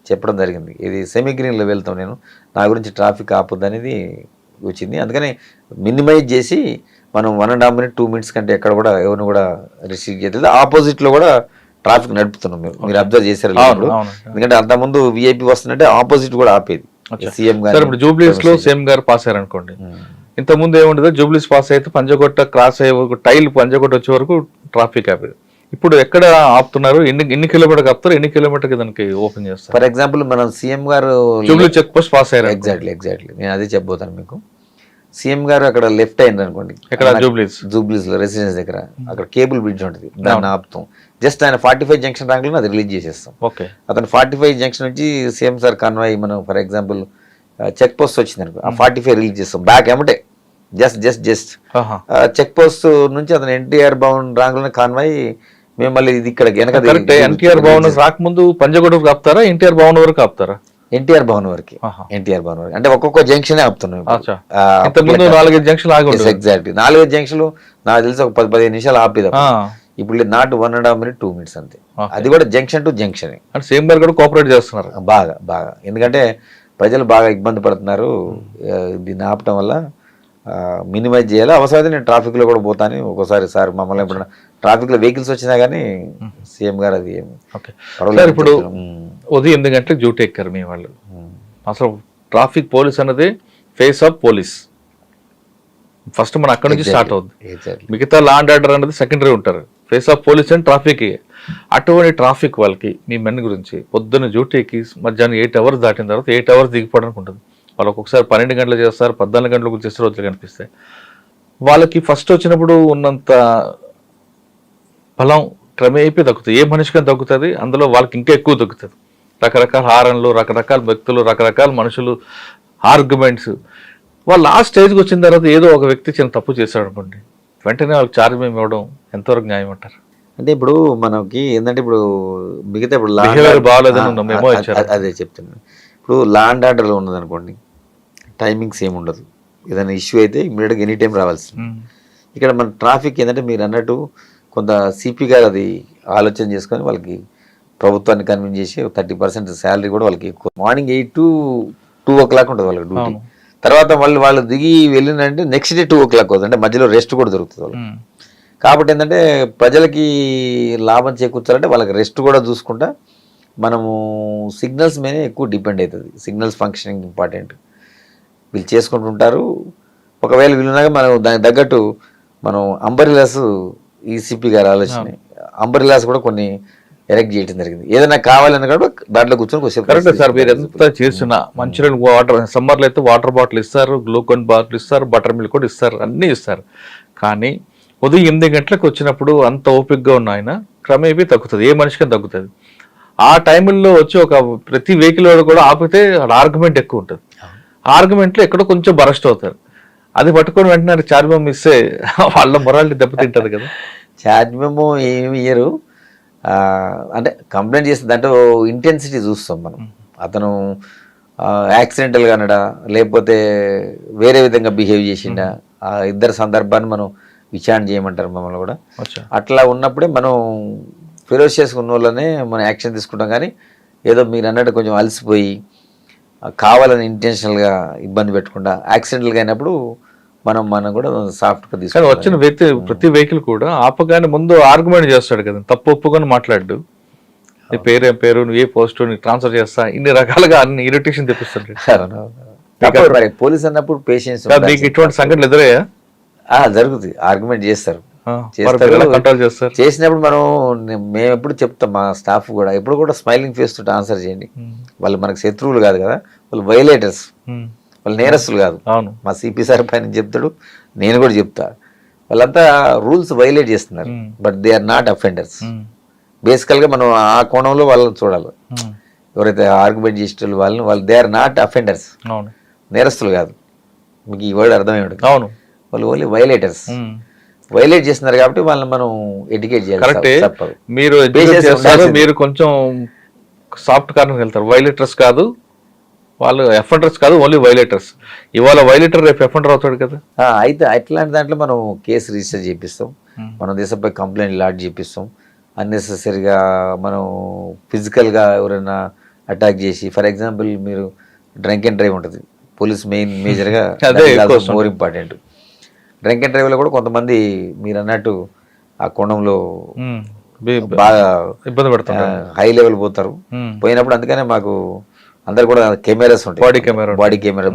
చెప్పడం జరిగింది, ఇది సెమీ గ్రీన్లో వెళ్తాం, నేను నా గురించి ట్రాఫిక్ ఆపొద్దు అనేది వచ్చింది. అందుకని మినిమైజ్ చేసి మనం 1.5 minute 2 minutes కంటే ఎక్కడ కూడా ఎవరిని కూడా రిస్ట్రిక్ట్ చేయలేదు. ఆపోజిట్లో కూడా ట్రాఫిక్ నడుపుతున్నాం. మీరు అబ్జర్వ్ చేశారు ఇప్పుడు, ఎందుకంటే అంతకుముందు విఐపి వస్తుందంటే ఆపోజిట్ కూడా ఆపేది సీఎం గారు. ఇప్పుడు జూబ్లీస్ లో సీఎం గారు పాస్ అయ్యారు అనుకోండి, ఇంత ముందు ఏముండదు, జూబ్లీస్ పాస్ అయితే పంజగుట్ట క్రాస్ అయ్యే వరకు, టైల్ పంజగుట్ట వచ్చే వరకు ట్రాఫిక్ ఆపేది. ఇప్పుడు ఎక్కడ ఆపుతున్నారు, ఎన్ని కిలోమీటర్ ఆపుతారు, ఎన్ని కిలోమీటర్ దానికి ఓపెన్ చేస్తారు? ఫర్ ఎగ్జాంపుల్ మనం సీఎం గారు జూబ్లీ చెక్ పోస్ట్ పాస్ అయ్యారు. ఎగ్జాక్ట్లీ నేను అదే చెప్పబోతాను మీకు. సీఎం గారు అక్కడ లెఫ్ట్ అయింది అనుకోండి, ఇక్కడ జూబ్లీస్ లో రెసిడెన్స్ దగ్గర, అక్కడ కేబుల్ బ్రిడ్జ్ ఉంటుంది, దాన్ని ఆపుతాం. జస్ట్ ఆయన 45 జంక్షన్ ర్యాంకులను అది రిలీజ్ చేసేస్తాం. అతను 45 జంక్షన్ నుంచి సీఎం సార్ కాన్వాయ్, మనం ఫర్ ఎగ్జాంపుల్ చెక్ పోస్ట్ వచ్చింది అనుకో, ఆ 45 రిలీజ్ చేస్తాం బ్యాక్ ఏమంటే జస్ట్ చెక్ పోస్ట్ నుంచి అతను ఎన్టీఆర్ భవన్ రాంగులను కాన్వాయ్ మేము మళ్ళీ ఇది ఇక్కడ వెనక ఎన్టీఆర్ భవన్ రాకముందు పంజగుట్టకు ఆపుతారా, ఎన్టీఆర్ భవన్ వరకు ఆపుతారా? ఎన్టీఆర్ భవన్ వరకు అంటే ఒక్కొక్క జంక్షన్ ఆపుతున్నాం. 4-5 జంక్షన్ ఎగ్జాక్ట్లీ 4-5 జంక్షన్లు నాకు తెలిసి ఒక 10-15 నిమిషాలు ఆపేది. ఇప్పుడు నాట్ 1.5 minute 2 minutes అంతే, అది కూడా జంక్షన్ టు జంక్షన్. సీఎం గారు కూడా కోఆపరేట్ చేస్తున్నారు బాగా, ఎందుకంటే ప్రజలు బాగా ఇబ్బంది పడుతున్నారు. దీన్ని ఆపటం వల్ల మినిమైజ్ చేయాలి. అవసరమైతే నేను ట్రాఫిక్ లో కూడా పోతాను ఒక్కోసారి. సార్ మమ్మల్ని ఎప్పుడైనా ట్రాఫిక్ లో వెహికల్స్ వచ్చినా కానీ సీఎం గారు అది ఇప్పుడు ఉదయం 8 గంటలకు డ్యూటీ ఎక్కారు మీ వాళ్ళు. అసలు ట్రాఫిక్ పోలీస్ అన్నది ఫేస్ ఆఫ్ పోలీస్, ఫస్ట్ మన అక్కడ నుంచి స్టార్ట్ అవుద్ది. మిగతా లా అండ్ ఆర్డర్ అనేది సెకండరీ ఉంటారు. Face of police and traffic. అటువంటి ట్రాఫిక్ వాళ్ళకి మీ మెన్ గురించి పొద్దున్న డ్యూటీకి మధ్యాహ్నం 8 hours దాటిన తర్వాత 8 hours దిగిపోవడానికి ఉంటుంది. వాళ్ళు ఒక్కొక్కసారి 12 గంటలు చేస్తారు, 14 గంటలకు చేసే రోజులు కనిపిస్తాయి. వాళ్ళకి ఫస్ట్ వచ్చినప్పుడు ఉన్నంత బలం క్రమేపీ తగ్గుతుంది. ఏ మనిషికైనా తగ్గుతుంది, అందులో వాళ్ళకి ఇంకా ఎక్కువ తగ్గుతుంది. రకరకాల హారన్లు, రకరకాల వ్యక్తులు, రకరకాల మనుషులు, ఆర్గ్యుమెంట్స్. వాళ్ళు లాస్ట్ స్టేజ్కి వచ్చిన తర్వాత ఏదో ఒక వ్యక్తి చిన్న తప్పు చేశాడు అనుకోండి, వెంటనే వాళ్ళకి ఛార్జ్ మేము ఇవ్వడం ఎంతవరకు న్యాయం అంటారు? అంటే ఇప్పుడు మనకి ఏంటంటే ఇప్పుడు మిగతా ఇప్పుడు అదే చెప్తున్నాను. ఇప్పుడు లా అండ్ ఆర్డర్లో ఉన్నది అనుకోండి, టైమింగ్స్ ఏమి ఉండదు. ఏదైనా ఇష్యూ అయితే ఇమీడియట్గా ఎనీ టైం రావాల్సింది. ఇక్కడ మన ట్రాఫిక్ ఏంటంటే మీరు అన్నట్టు కొంత సిపి గారు అది ఆలోచన చేసుకొని వాళ్ళకి ప్రభుత్వాన్ని కన్విన్స్ చేసి 30% శాలరీ కూడా వాళ్ళకి ఎక్కువ. మార్నింగ్ 8 to 2 o'clock ఉంటుంది వాళ్ళకి డ్యూటీ. తర్వాత వాళ్ళు దిగి వెళ్ళినంటే నెక్స్ట్ డే 2 o'clock అవుతుంది, అంటే మధ్యలో రెస్ట్ కూడా దొరుకుతుంది వాళ్ళకి. కాబట్టి ఏంటంటే ప్రజలకి లాభం చేకూర్చాలంటే వాళ్ళకి రెస్ట్ కూడా చూసుకుంటా మనము సిగ్నల్స్ మీదే ఎక్కువ డిపెండ్ అవుతుంది. Signals functioning important. వీళ్ళు చేసుకుంటుంటారు. ఒకవేళ వీళ్ళున్నాక మనం దానికి తగ్గట్టు మనం అంబరిలాస్ ఈసీపీ గారు ఆలోచన అంబరిలాస్ కూడా కొన్ని ఎరెక్ట్ చేయడం జరిగింది. ఏదైనా కావాలన్నా కూడా దాంట్లో కూర్చొని కరెక్ట్ సార్. మీరు ఎంత చేస్తున్నా మంచినీళ్ళు, వాటర్, సమ్మర్లో అయితే వాటర్ బాటిల్ ఇస్తారు, గ్లూకోన్ బాటిల్ ఇస్తారు, బటర్ మిల్క్ కూడా ఇస్తారు, అన్నీ ఇస్తారు. కానీ ఉదయం 8 గంటలకు వచ్చినప్పుడు అంత ఓపిక్గా ఉన్న ఆయన క్రమేపీ తగ్గుతుంది, ఏ మనిషికైనా తగ్గుతుంది. ఆ టైంలో వచ్చి ఒక ప్రతి వెహికల్ కూడా ఆపితే ఆర్గ్యుమెంట్ ఎక్కువ ఉంటుంది. ఆర్గ్యుమెంట్లో ఎక్కడో కొంచెం బరస్ట్ అవుతారు. అది పట్టుకొని వెంటనే ఛార్జ్ మెమో ఇస్తే వాళ్ళ మొరాలిటీ దెబ్బతింటది కదా. ఛార్జ్ మెమో ఏమి ఇయ్యరు, అంటే కంప్లైంట్ చేస్తే దాంట్లో ఇంటెన్సిటీ చూస్తాం మనం. అతను యాక్సిడెంటల్గా అనడా లేకపోతే వేరే విధంగా బిహేవ్ చేసిండా, ఆ ఇద్దరు సందర్భాన్ని మనం విచారణ చేయమంటారు మమ్మల్ని కూడా. అట్లా ఉన్నప్పుడే మనం ఫెరోషియస్ ఉన్న వాళ్ళనే మనం యాక్షన్ తీసుకుంటాం. కానీ ఏదో మీరు అన్నట్టు కొంచెం అలసిపోయి కావాలని ఇంటెన్షనల్గా ఇబ్బంది పెట్టకుండా యాక్సిడెంటల్గా అయినప్పుడు మనం కూడా సాఫ్ట్గా తీసుకుంటాం. వచ్చిన వ్యక్తి ప్రతి వెహికల్ కూడా ఆపగానే ముందు ఆర్గ్యుమెంట్ చేస్తాడు కదా, తప్పు ఒప్పుకొని మాట్లాడు, నీ పేరు నువ్వు ఏ పోస్ట్ నీకు ట్రాన్స్ఫర్ చేస్తా, ఇన్ని రకాలుగా అన్ని ఇరిటేషన్ తెప్పిస్తాడు. పోలీస్ అన్నప్పుడు పేషెన్స్. మీకు ఇటువంటి సంఘటనలు ఎదురయ్యా? జరుగుతుంది, ఆర్గ్యుమెంట్ చేస్తారు. చేసినప్పుడు మేము ఎప్పుడు చెప్తాం, మా స్టాఫ్ కూడా ఎప్పుడు కూడా స్మైలింగ్ ఫేస్ తోటి ఆన్సర్ చేయండి. వాళ్ళు మనకు శత్రువులు కాదు కదా, వాళ్ళు వైలేటర్స్, వాళ్ళు నేరస్తులు కాదు. మా సిపి సార్ పైన చెప్తాడు, నేను కూడా చెప్తా. వాళ్ళంతా రూల్స్ వైలేట్ చేస్తున్నారు, but they are not offenders. బేసికల్గా మనం ఆ కోణంలో వాళ్ళని చూడాలి. ఎవరైతే ఆర్గ్యుమెంట్ చేసే వాళ్ళు దే ఆర్ నాట్ అఫెండర్స్, నేరస్తులు కాదు. మీకు ఈ వర్డ్ అర్థమై ఉంటుంది. అవును, వాళ్ళు ఓన్లీ వైలేటర్స్. వైలేట్ చేస్తున్నారు కాబట్టి వాళ్ళని మనం ఎడ్యుకేట్ చేయాలి. కరెక్టే. మీరు కొంచెం సాఫ్ట్ కార్నర్ వెళ్తారు. వైలేటర్స్ కాదు వాళ్ళు, ఎఫెండర్స్ కాదు, ఓన్లీ వైలేటర్స్. ఇవాళ వైలేటర్ రేపు ఎఫెండర్ అవుతాడు కదా. అయితే అట్లాంటి దాంట్లో మనం కేసు రిజిస్టర్ చేపిస్తాం, మనం దేశంపై కంప్లైంట్ లాడ్జ్ చేపిస్తాం. అన్నెసెసరీగా మనం ఫిజికల్గా ఎవరైనా అటాక్ చేసి, ఫర్ ఎగ్జాంపుల్ మీరు డ్రంక్ అండ్ డ్రైవ్ ఉంటుంది, పోలీస్ మేజర్గా మోర్ ఇంపార్టెంట్. డ్రంక్ అండ్ డ్రైవ్లో కూడా కొంతమంది మీరు అన్నట్టు ఆ కోణంలో బాగా ఇబ్బంది పడతారు, హై లెవెల్ పోతారు. పోయినప్పుడు అందుకనే మాకు అందరు కూడా కెమెరాస్ ఉంటాయి,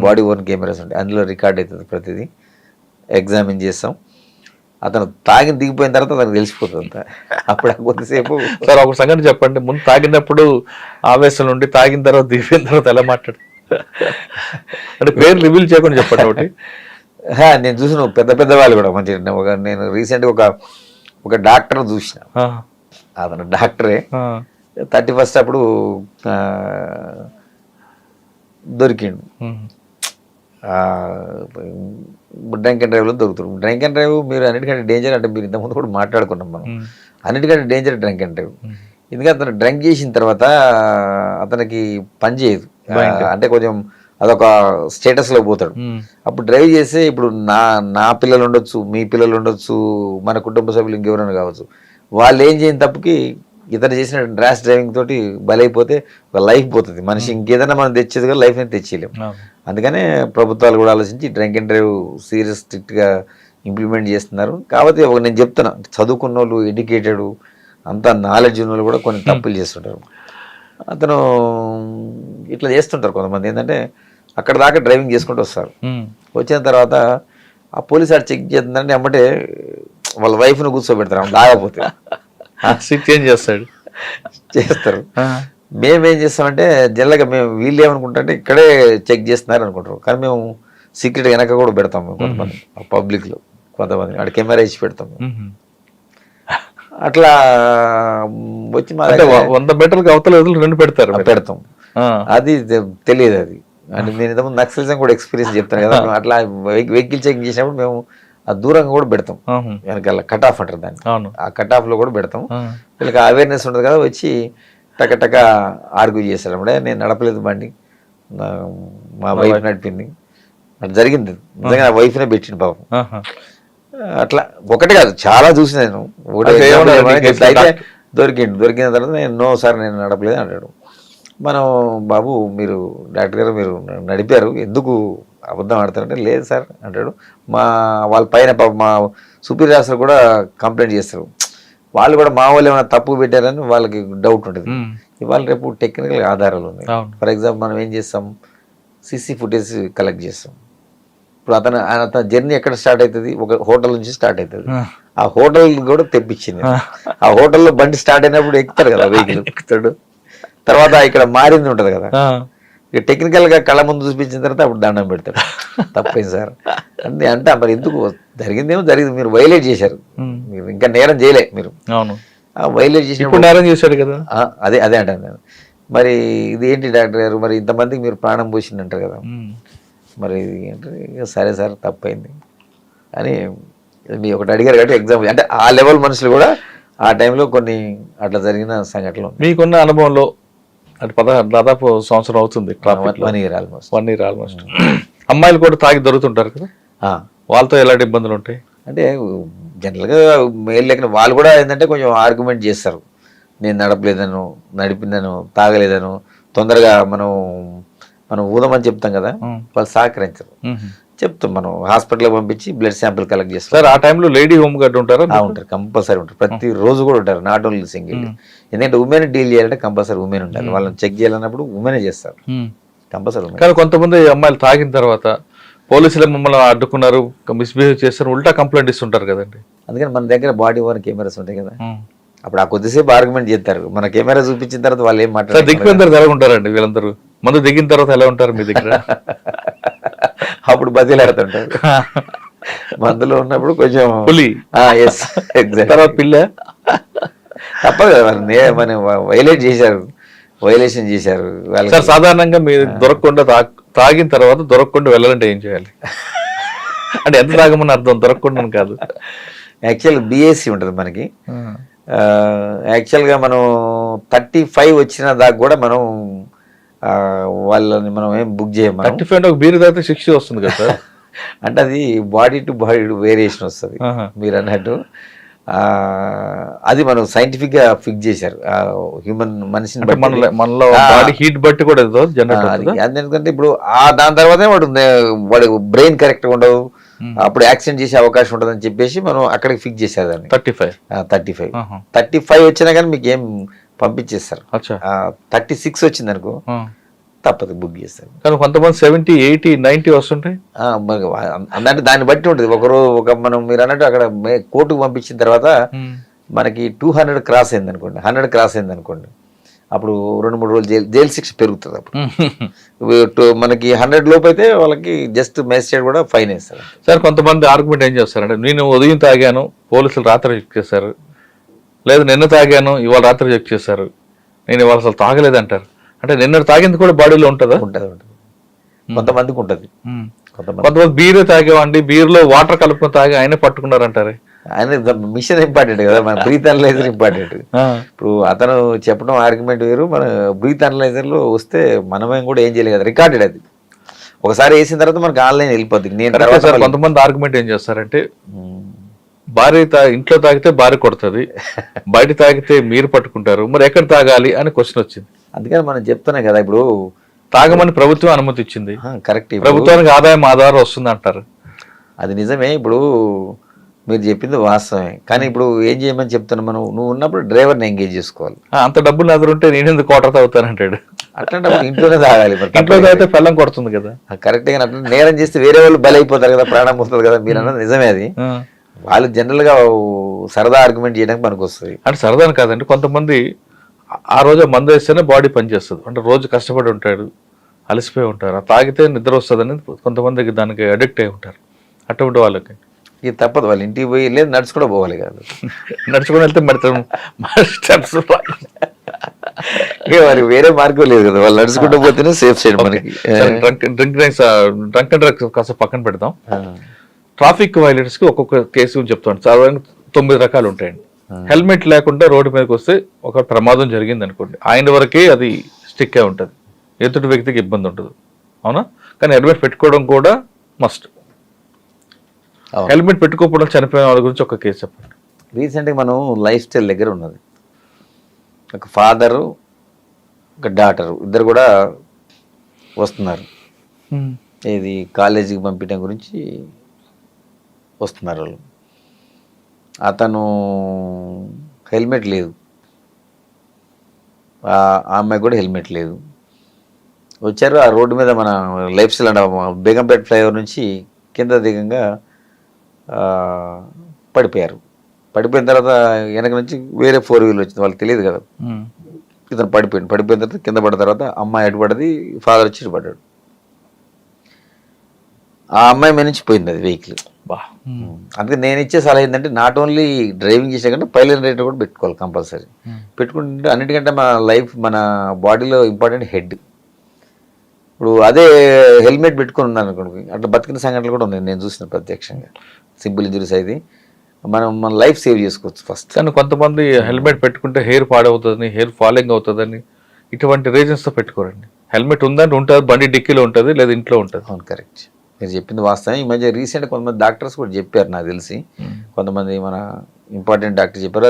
బాడీ ఓన్ కెమెరాస్ ఉంటాయి, అందులో రికార్డ్ అవుతుంది ప్రతిదీ, ఎగ్జామిన్ చేస్తాం. అతను తాగి దిగిపోయిన తర్వాత అతనికి తెలిసిపోతుంది అంతా. అప్పుడు కొద్దిసేపు సార్ ఒక సంగతి చెప్పండి, ముందు తాగినప్పుడు ఆవేశం నుండి తాగిన తర్వాత దిగిపోయిన తర్వాత ఎలా మాట్లాడు అంటే పేరు రివీల్ చేయకుండా చెప్పండి ఒకటి. నేను చూసిన పెద్ద పెద్ద వాళ్ళు కూడా మంచి, నేను రీసెంట్గా ఒక డాక్టర్ చూసిన, అతను డాక్టరే 31st అప్పుడు దొరికిండు. డ్రంక్ అండ్ డ్రైవ్లో దొరుకుతారు. డ్రంక్ అండ్ డ్రైవ్ మీరు అన్నిటికంటే డేంజర్, అంటే మీరు ఇంతకుముందు కూడా మాట్లాడుకున్నాం మనం, అన్నిటికంటే డేంజర్ డ్రంక్ అండ్ డ్రైవ్. ఎందుకంటే అతను డ్రంక్ చేసిన తర్వాత అతనికి పని చేయదు, అంటే కొంచెం అదొక స్టేటస్లో పోతాడు. అప్పుడు డ్రైవ్ చేస్తే ఇప్పుడు నా పిల్లలు ఉండొచ్చు, మీ పిల్లలు ఉండొచ్చు, మన కుటుంబ సభ్యులు ఇంకెవరైనా కావచ్చు, వాళ్ళు ఏం చేయని తప్పుకి ఇతను చేసిన ర్యాష్ డ్రైవింగ్ తోటి బలైపోతే ఒక లైఫ్ పోతుంది. మనిషి ఇంకేదైనా మనం తెచ్చేది కానీ లైఫ్ అనేది తెచ్చేయలేము. అందుకనే ప్రభుత్వాలు కూడా ఆలోచించి డ్రంక్ అండ్ డ్రైవ్ సీరియస్ స్ట్రిక్ట్గా ఇంప్లిమెంట్ చేస్తున్నారు. కాబట్టి నేను చెప్తున్నా, చదువుకున్న వాళ్ళు, ఎడ్యుకేటెడ్, అంతా నాలెడ్జ్ ఉన్న వాళ్ళు కూడా కొన్ని తప్పులు చేస్తుంటారు. అతను ఇట్లా చేస్తుంటారు కొంతమంది. ఏంటంటే అక్కడ దాకా డ్రైవింగ్ చేసుకుంటూ వస్తారు, వచ్చిన తర్వాత ఆ పోలీస్ ఆడు చెక్ చేస్తుందంటే అమ్మటే వాళ్ళ వైఫ్ను కూర్చోబెడతారు, దాగపోతే చేంజ్ చేస్తారు. మేమేం చేస్తామంటే జనరల్గా వీళ్ళు ఏమనుకుంటారంటే ఇక్కడే చెక్ చేస్తున్నారు అనుకుంటారు, కానీ మేము సీక్రెట్గా వెనక కూడా పెడతాం. కొంతమంది పబ్లిక్లో కొంతమంది అక్కడ కెమెరా ఇచ్చి పెడతాం. అట్లా వచ్చి మా 100 మీటర్లకు అవతల రెండు పెడతాం. అది తెలియదు. అది అంటే నేను ఇంతకుముందు నక్సలిజం కూడా ఎక్స్పీరియన్స్ చెప్తాను కదా, అట్లా వెహికల్ చెకింగ్ చేసినప్పుడు మేము ఆ దూరంగా కూడా పెడతాం, వెనకాల కట్ ఆఫ్ అంటారు దాన్ని, ఆ కట్ ఆఫ్ లో కూడా పెడతాం. వీళ్ళకి అవేర్నెస్ ఉంటుంది కదా, వచ్చి టక ఆర్గ్యూ చేస్తారు. అప్పుడే నేను నడపలేదు బండి, మా వైఫ్ నడిపింది, అట్లా జరిగింది. నిజంగా నా వైఫ్నే పెట్టింది పాపం. అట్లా ఒకటి కాదు, చాలా చూసి నేను. దొరికిన తర్వాత నేను నో సార్ నేను నడపలేదు అంటాడు. మనం బాబు మీరు డాక్టర్ గారు మీరు నడిపారు, ఎందుకు అబద్ధం ఆడతారంటే లేదు సార్ అంటాడు. వాళ్ళ పైన మా సుపీరియర్ ఆఫీసర్ కూడా కంప్లైంట్ చేస్తారు. వాళ్ళు కూడా మా వాళ్ళు ఏమైనా తప్పు పెట్టారని వాళ్ళకి డౌట్ ఉంటుంది. ఇవాళ రేపు టెక్నికల్ ఆధారాలు ఉన్నాయి. ఫర్ ఎగ్జాంపుల్ మనం ఏం చేస్తాం, సీసీ ఫుటేజ్ కలెక్ట్ చేస్తాం. ఇప్పుడు అతని జర్నీ ఎక్కడ స్టార్ట్ అవుతుంది, ఒక హోటల్ నుంచి స్టార్ట్ అవుతుంది. ఆ హోటల్ కూడా తెప్పించింది. ఆ హోటల్లో బండి స్టార్ట్ అయినప్పుడు ఎక్కుతాడు కదా వెహికల్, ఎక్కుతాడు. తర్వాత ఇక్కడ మారింది ఉంటుంది కదా, ఇక టెక్నికల్ గా కళ్ళ ముందు చూపించిన తర్వాత అప్పుడు దండం పెడతాడు. తప్పేం సార్ అంటే మరి ఎందుకు జరిగిందేమో జరిగింది, మీరు వైలేట్ చేశారు, మీరు ఇంకా నేరం చేయలే, మీరు వైలేట్ చేసినప్పుడు నేరం చేశారు కదా. అదే అంటాను నేను. మరి ఇది ఏంటి డాక్టర్ గారు, మరి ఇంతమందికి మీరు ప్రాణం పోసిందంటారు కదా, మరి అంటే సరే సార్ తప్పైంది అని మీ ఒకటి అడిగారు కాబట్టి ఎగ్జాంపుల్, అంటే ఆ లెవెల్ మనుషులు కూడా ఆ టైంలో కొన్ని అట్లా జరిగిన సంఘటనలు. మీకున్న అనుభవంలో అంటే దాదాపు సంవత్సరం అవుతుంది, 1 year ఆల్మోస్ట్. అమ్మాయిలు కూడా తాగి దొరుకుతుంటారు కదా, వాళ్ళతో ఎలాంటి ఇబ్బందులు ఉంటాయి? అంటే జనరల్గా మేలు లేక వాళ్ళు కూడా ఏంటంటే కొంచెం ఆర్గ్యుమెంట్ చేస్తారు, నేను నడపలేదను, నడిపిందను, తాగలేదను, తొందరగా మనం ఊదమని చెప్తాం కదా, వాళ్ళు సహకరించరు. చెప్తాం, మనం హాస్పిటల్కి పంపించి బ్లడ్ శాంపిల్ కలెక్ట్ చేస్తాం. సార్ ఆ టైంలో లేడీ హోమ్ గార్డ్ ఉంటారా? ఉంటారు, కంపల్సరీ ఉంటారు, ప్రతి రోజు కూడా ఉంటారు, నాట్ ఓన్లీ సింగిల్. ఎందుకంటే ఉమెన్ డీల్ చేయాలంటే కంపల్సరీ ఉమెన్ ఉండాలి, వాళ్ళని చెక్ చేయాలన్నప్పుడు ఉమెనే చేస్తారు కంపల్సరీ. కానీ కొంతమంది అమ్మాయిలు తాగిన తర్వాత పోలీసులు మమ్మల్ని అడ్డుకున్నారు, మిస్బిహేవ్ చేస్తారు, ఉల్టా కంప్లైంట్ ఇస్తుంటారు కదండి. అందుకని మన దగ్గర బాడీ ఓన్ కెమెరాస్ ఉంటాయి కదా, అప్పుడు ఆ కొద్దిసేపు ఆర్గ్యుమెంట్ చేస్తారు. మన కెమెరా చూపించిన తర్వాత వాళ్ళు ఏం మాట్లాడారు, దిగిపోయిన తర్వాత ఎలా ఉంటారండి వీళ్ళందరూ? మందు దిగిన తర్వాత ఎలా ఉంటారు మీ దగ్గర? అప్పుడు బతిలాడుతుంటారు, మందులో ఉన్నప్పుడు కొంచెం తర్వాత పిల్ల తప్పదు కదా, మన వైలేషన్ చేశారు. సార్ సాధారణంగా మీరు దొరకకుండా తాగిన తర్వాత దొరకకుండా వెళ్ళాలంటే ఏం చేయాలి? అంటే ఎంత తాగమని అర్థం, దొరకకుండా కాదు. యాక్చువల్ బిఎస్సి ఉంటుంది మనకి, యాక్చువల్గా మనం 35 వచ్చిన దాకా కూడా మనం వాళ్ళని మనం ఏం బుక్ చేయం మనం. 35 ఒక బీర్ తాగితే 60 వస్తుంది కదా సార్. అంటే అది బాడీ టు బాడీ వేరియేషన్ వస్తుంది మీరు అన్నట్టు. అది మనం సైంటిఫిక్ గా ఫిక్స్ చేశారు హ్యూమన్ మనిషిని బట్టి. మనలో బాడీ హీట్ బట్టి కూడా ఎందుకంటే ఇప్పుడు దాని తర్వాతే వాడు బ్రెయిన్ కరెక్ట్ గా ఉండదు, అప్పుడు యాక్సిడెంట్ చేసే అవకాశం ఉండదు అని చెప్పేసి మనం అక్కడికి ఫిక్స్ చేశారు దాన్ని. 35 వచ్చినా కానీ మీకు ఏం పంపించేస్తారు. 36 వచ్చింది అనుకో తప్పదు బుక్ చేస్తారు. కానీ కొంతమంది 70, 80, 90 వస్తుంటాయి. అంటే దాన్ని బట్టి ఉంటుంది. మనం మీరు అన్నట్టు అక్కడ కోర్టుకు పంపించిన తర్వాత మనకి 200 క్రాస్ అయింది అనుకోండి, 100 క్రాస్ అయింది అనుకోండి, అప్పుడు 2-3 రోజులు జైలు శిక్ష పెరుగుతుంది. అప్పుడు మనకి 100 లోపు అయితే వాళ్ళకి జస్ట్ మేజిస్ట్రేట్ కూడా ఫైన్ వేస్తారు. సార్ కొంతమంది ఆర్గ్యుమెంట్ ఏం చేస్తారంటే, నేను ఉదయం తాగాను పోలీసులు రాత్రి చెక్ చేశారు, లేదు నిన్న తాగాను ఇవాళ రాత్రి చెక్ చేశారు, నేను ఇవాళ అసలు తాగలేదు అంటారు. అంటే నిన్న తాగింది కూడా బాడీలో ఉంటుందా? ఉంటుంది. కొంతమందికి ఉంటుంది. కొంతమంది బీర్ తాగేవండి, బీర్ లో వాటర్ కలుపుకొని తాగి ఆయనే పట్టుకున్నారంటారు. ఆయన మిషన్ ఇంపార్టెంట్ కదా, మన బ్రీత్ అనలైజర్ ఇంపార్టెంట్. ఇప్పుడు అతను చెప్పడం ఆర్గ్యుమెంట్ వేరు, మన బ్రీత్ అనలైజర్ లో వస్తే మనమేం కూడా ఏం చేయలేదు కదా, రికార్డెడ్ అది. ఒకసారి వేసిన తర్వాత మనకి ఆన్లైన్ వెళ్ళిపోద్ది. నేను కొంతమంది ఆర్గ్యుమెంట్ ఏం చేస్తారంటే, భార్య ఇంట్లో తాగితే భార్య కొడుతుంది, బయట తాగితే మీరు పట్టుకుంటారు, మరి ఎక్కడ తాగాలి అని క్వశ్చన్ వచ్చింది. అందుకని మనం చెప్తున్నాం కదా, ఇప్పుడు తాగమని ప్రభుత్వం అనుమతి ఇచ్చింది, కరెక్ట్, ప్రభుత్వానికి ఆదాయం వస్తుంది అంటారు. అది నిజమే. ఇప్పుడు మీరు చెప్పింది వాస్తవమే, కానీ ఇప్పుడు ఏం చేయమని చెప్తున్నా, మనం నువ్వు ఉన్నప్పుడు డ్రైవర్ని ఎంగేజ్ చేసుకోవాలి. అంత డబ్బులు నా దగ్గర ఉంటే నేను ఎందుకు క్వార్టర్ తాగుతానంటాడు. అట్లాంటి ఇంట్లోనే తాగాలి. ఇంట్లో తాగితే పెళ్ళం కొడుతుంది కదా. కరెక్ట్ గా అట్లా నేరం చేస్తే వేరే వాళ్ళు బలైపోతారు కదా, ప్రాణం పోతుంది కదా. మీరు అన్నది నిజమే. అది వాళ్ళు జనరల్ గా సరదా ఆర్గ్యుమెంట్ చేయడానికి మనకు వస్తుంది. అంటే సరదాని కాదండి, కొంతమంది ఆ రోజు మందు వేస్తేనే బాడీ పనిచేస్తుంది. అంటే రోజు కష్టపడి ఉంటాడు, అలసిపోయి ఉంటారు, తాగితే నిద్ర వస్తుందని కొంతమందికి దానికి అడిక్ట్ అయి ఉంటారు. అటువంటి వాళ్ళకి ఇది తప్పదు, వాళ్ళు ఇంటికి పోయి లేదు నడుచుకుంటూ పోవాలి కాదు. నడుచుకుని వెళ్తే మరి స్టెప్స్ మరి వేరే మార్గం లేదు కదా, వాళ్ళు నడుచుకుంటూ పోతేనే సేఫ్ సైడ్ మనకి. డ్రంక్ అండ్ డ్రగ్స్ కాస్త పక్కన పెడతాం. ట్రాఫిక్ వైలేటర్స్ కి ఒక్కొక్క కేసు చెప్తాను. చాలా 9 రకాలు ఉంటాయండి. హెల్మెట్ లేకుండా రోడ్డు మీదకి వస్తే ఒక ప్రమాదం జరిగింది అనుకోండి, ఆయన వరకే అది స్టిక్ అయి ఉంటుంది, ఎదుటి వ్యక్తికి ఇబ్బంది ఉంటుంది, అవునా? కానీ హెల్మెట్ పెట్టుకోవడం కూడా మస్ట్. హెల్మెట్ పెట్టుకోకపోవడం చనిపోయిన వాళ్ళ గురించి ఒక కేసు చెప్పండి. రీసెంట్గా మనం లైఫ్ స్టైల్ దగ్గర ఉన్నది, ఒక ఫాదరు ఒక డాటరు ఇద్దరు కూడా వస్తున్నారు. ఇది కాలేజీకి పంపించడం గురించి వస్తున్నారు వాళ్ళు. అతను హెల్మెట్ లేదు, ఆ అమ్మాయి కూడా హెల్మెట్ లేదు. వచ్చారు ఆ రోడ్డు మీద, మన లైఫ్ స్టైల్ అంటే బేగంపేట ఫ్లైఓవర్ నుంచి కింద దిగంగా పడిపోయారు. పడిపోయిన తర్వాత వెనక నుంచి వేరే 4 వీలర్ వచ్చింది, వాళ్ళకి తెలియదు కదా. ఇతను పడిపోయిన తర్వాత కింద పడిన తర్వాత అమ్మాయి అడ్డుపడ్డది, ఫాదర్ వచ్చి పడ్డాడు. ఆ అమ్మాయి మీద నుంచి పోయింది అది వెహికల్. అందుకే నేను ఇచ్చే సలహా ఏంటంటే, నాట్ ఓన్లీ డ్రైవింగ్ చేసే కంటే పైలట్ రైడర్ కూడా పెట్టుకోవాలి కంపల్సరీ. పెట్టుకుంటే అన్నిటికంటే మన లైఫ్, మన బాడీలో ఇంపార్టెంట్ హెడ్. ఇప్పుడు అదే హెల్మెట్ పెట్టుకుని ఉన్నాను అనుకోండి, అట్లా బతికిన సంఘటనలు కూడా ఉన్నాయి, నేను చూసిన ప్రత్యక్షంగా. సింపుల్ ఇంజురీస్ అయితే మన లైఫ్ సేవ్ చేసుకోవచ్చు ఫస్ట్. కానీ కొంతమంది హెల్మెట్ పెట్టుకుంటే హెయిర్ పాడవుతుందని, హెయిర్ ఫాలింగ్ అవుతుందని, ఇటువంటి రీజన్స్తో పెట్టుకోరండి. హెల్మెట్ ఉందని ఉంటుంది, బండి డిక్కీలో ఉంటుంది, లేదా ఇంట్లో ఉంటుంది. అవును, కరెక్ట్, మీరు చెప్పింది వాస్తవం. ఈ మధ్య రీసెంట్ కొంతమంది డాక్టర్స్ కూడా చెప్పారు, నాకు తెలిసి కొంతమంది మన ఇంపార్టెంట్ డాక్టర్ చెప్పారు,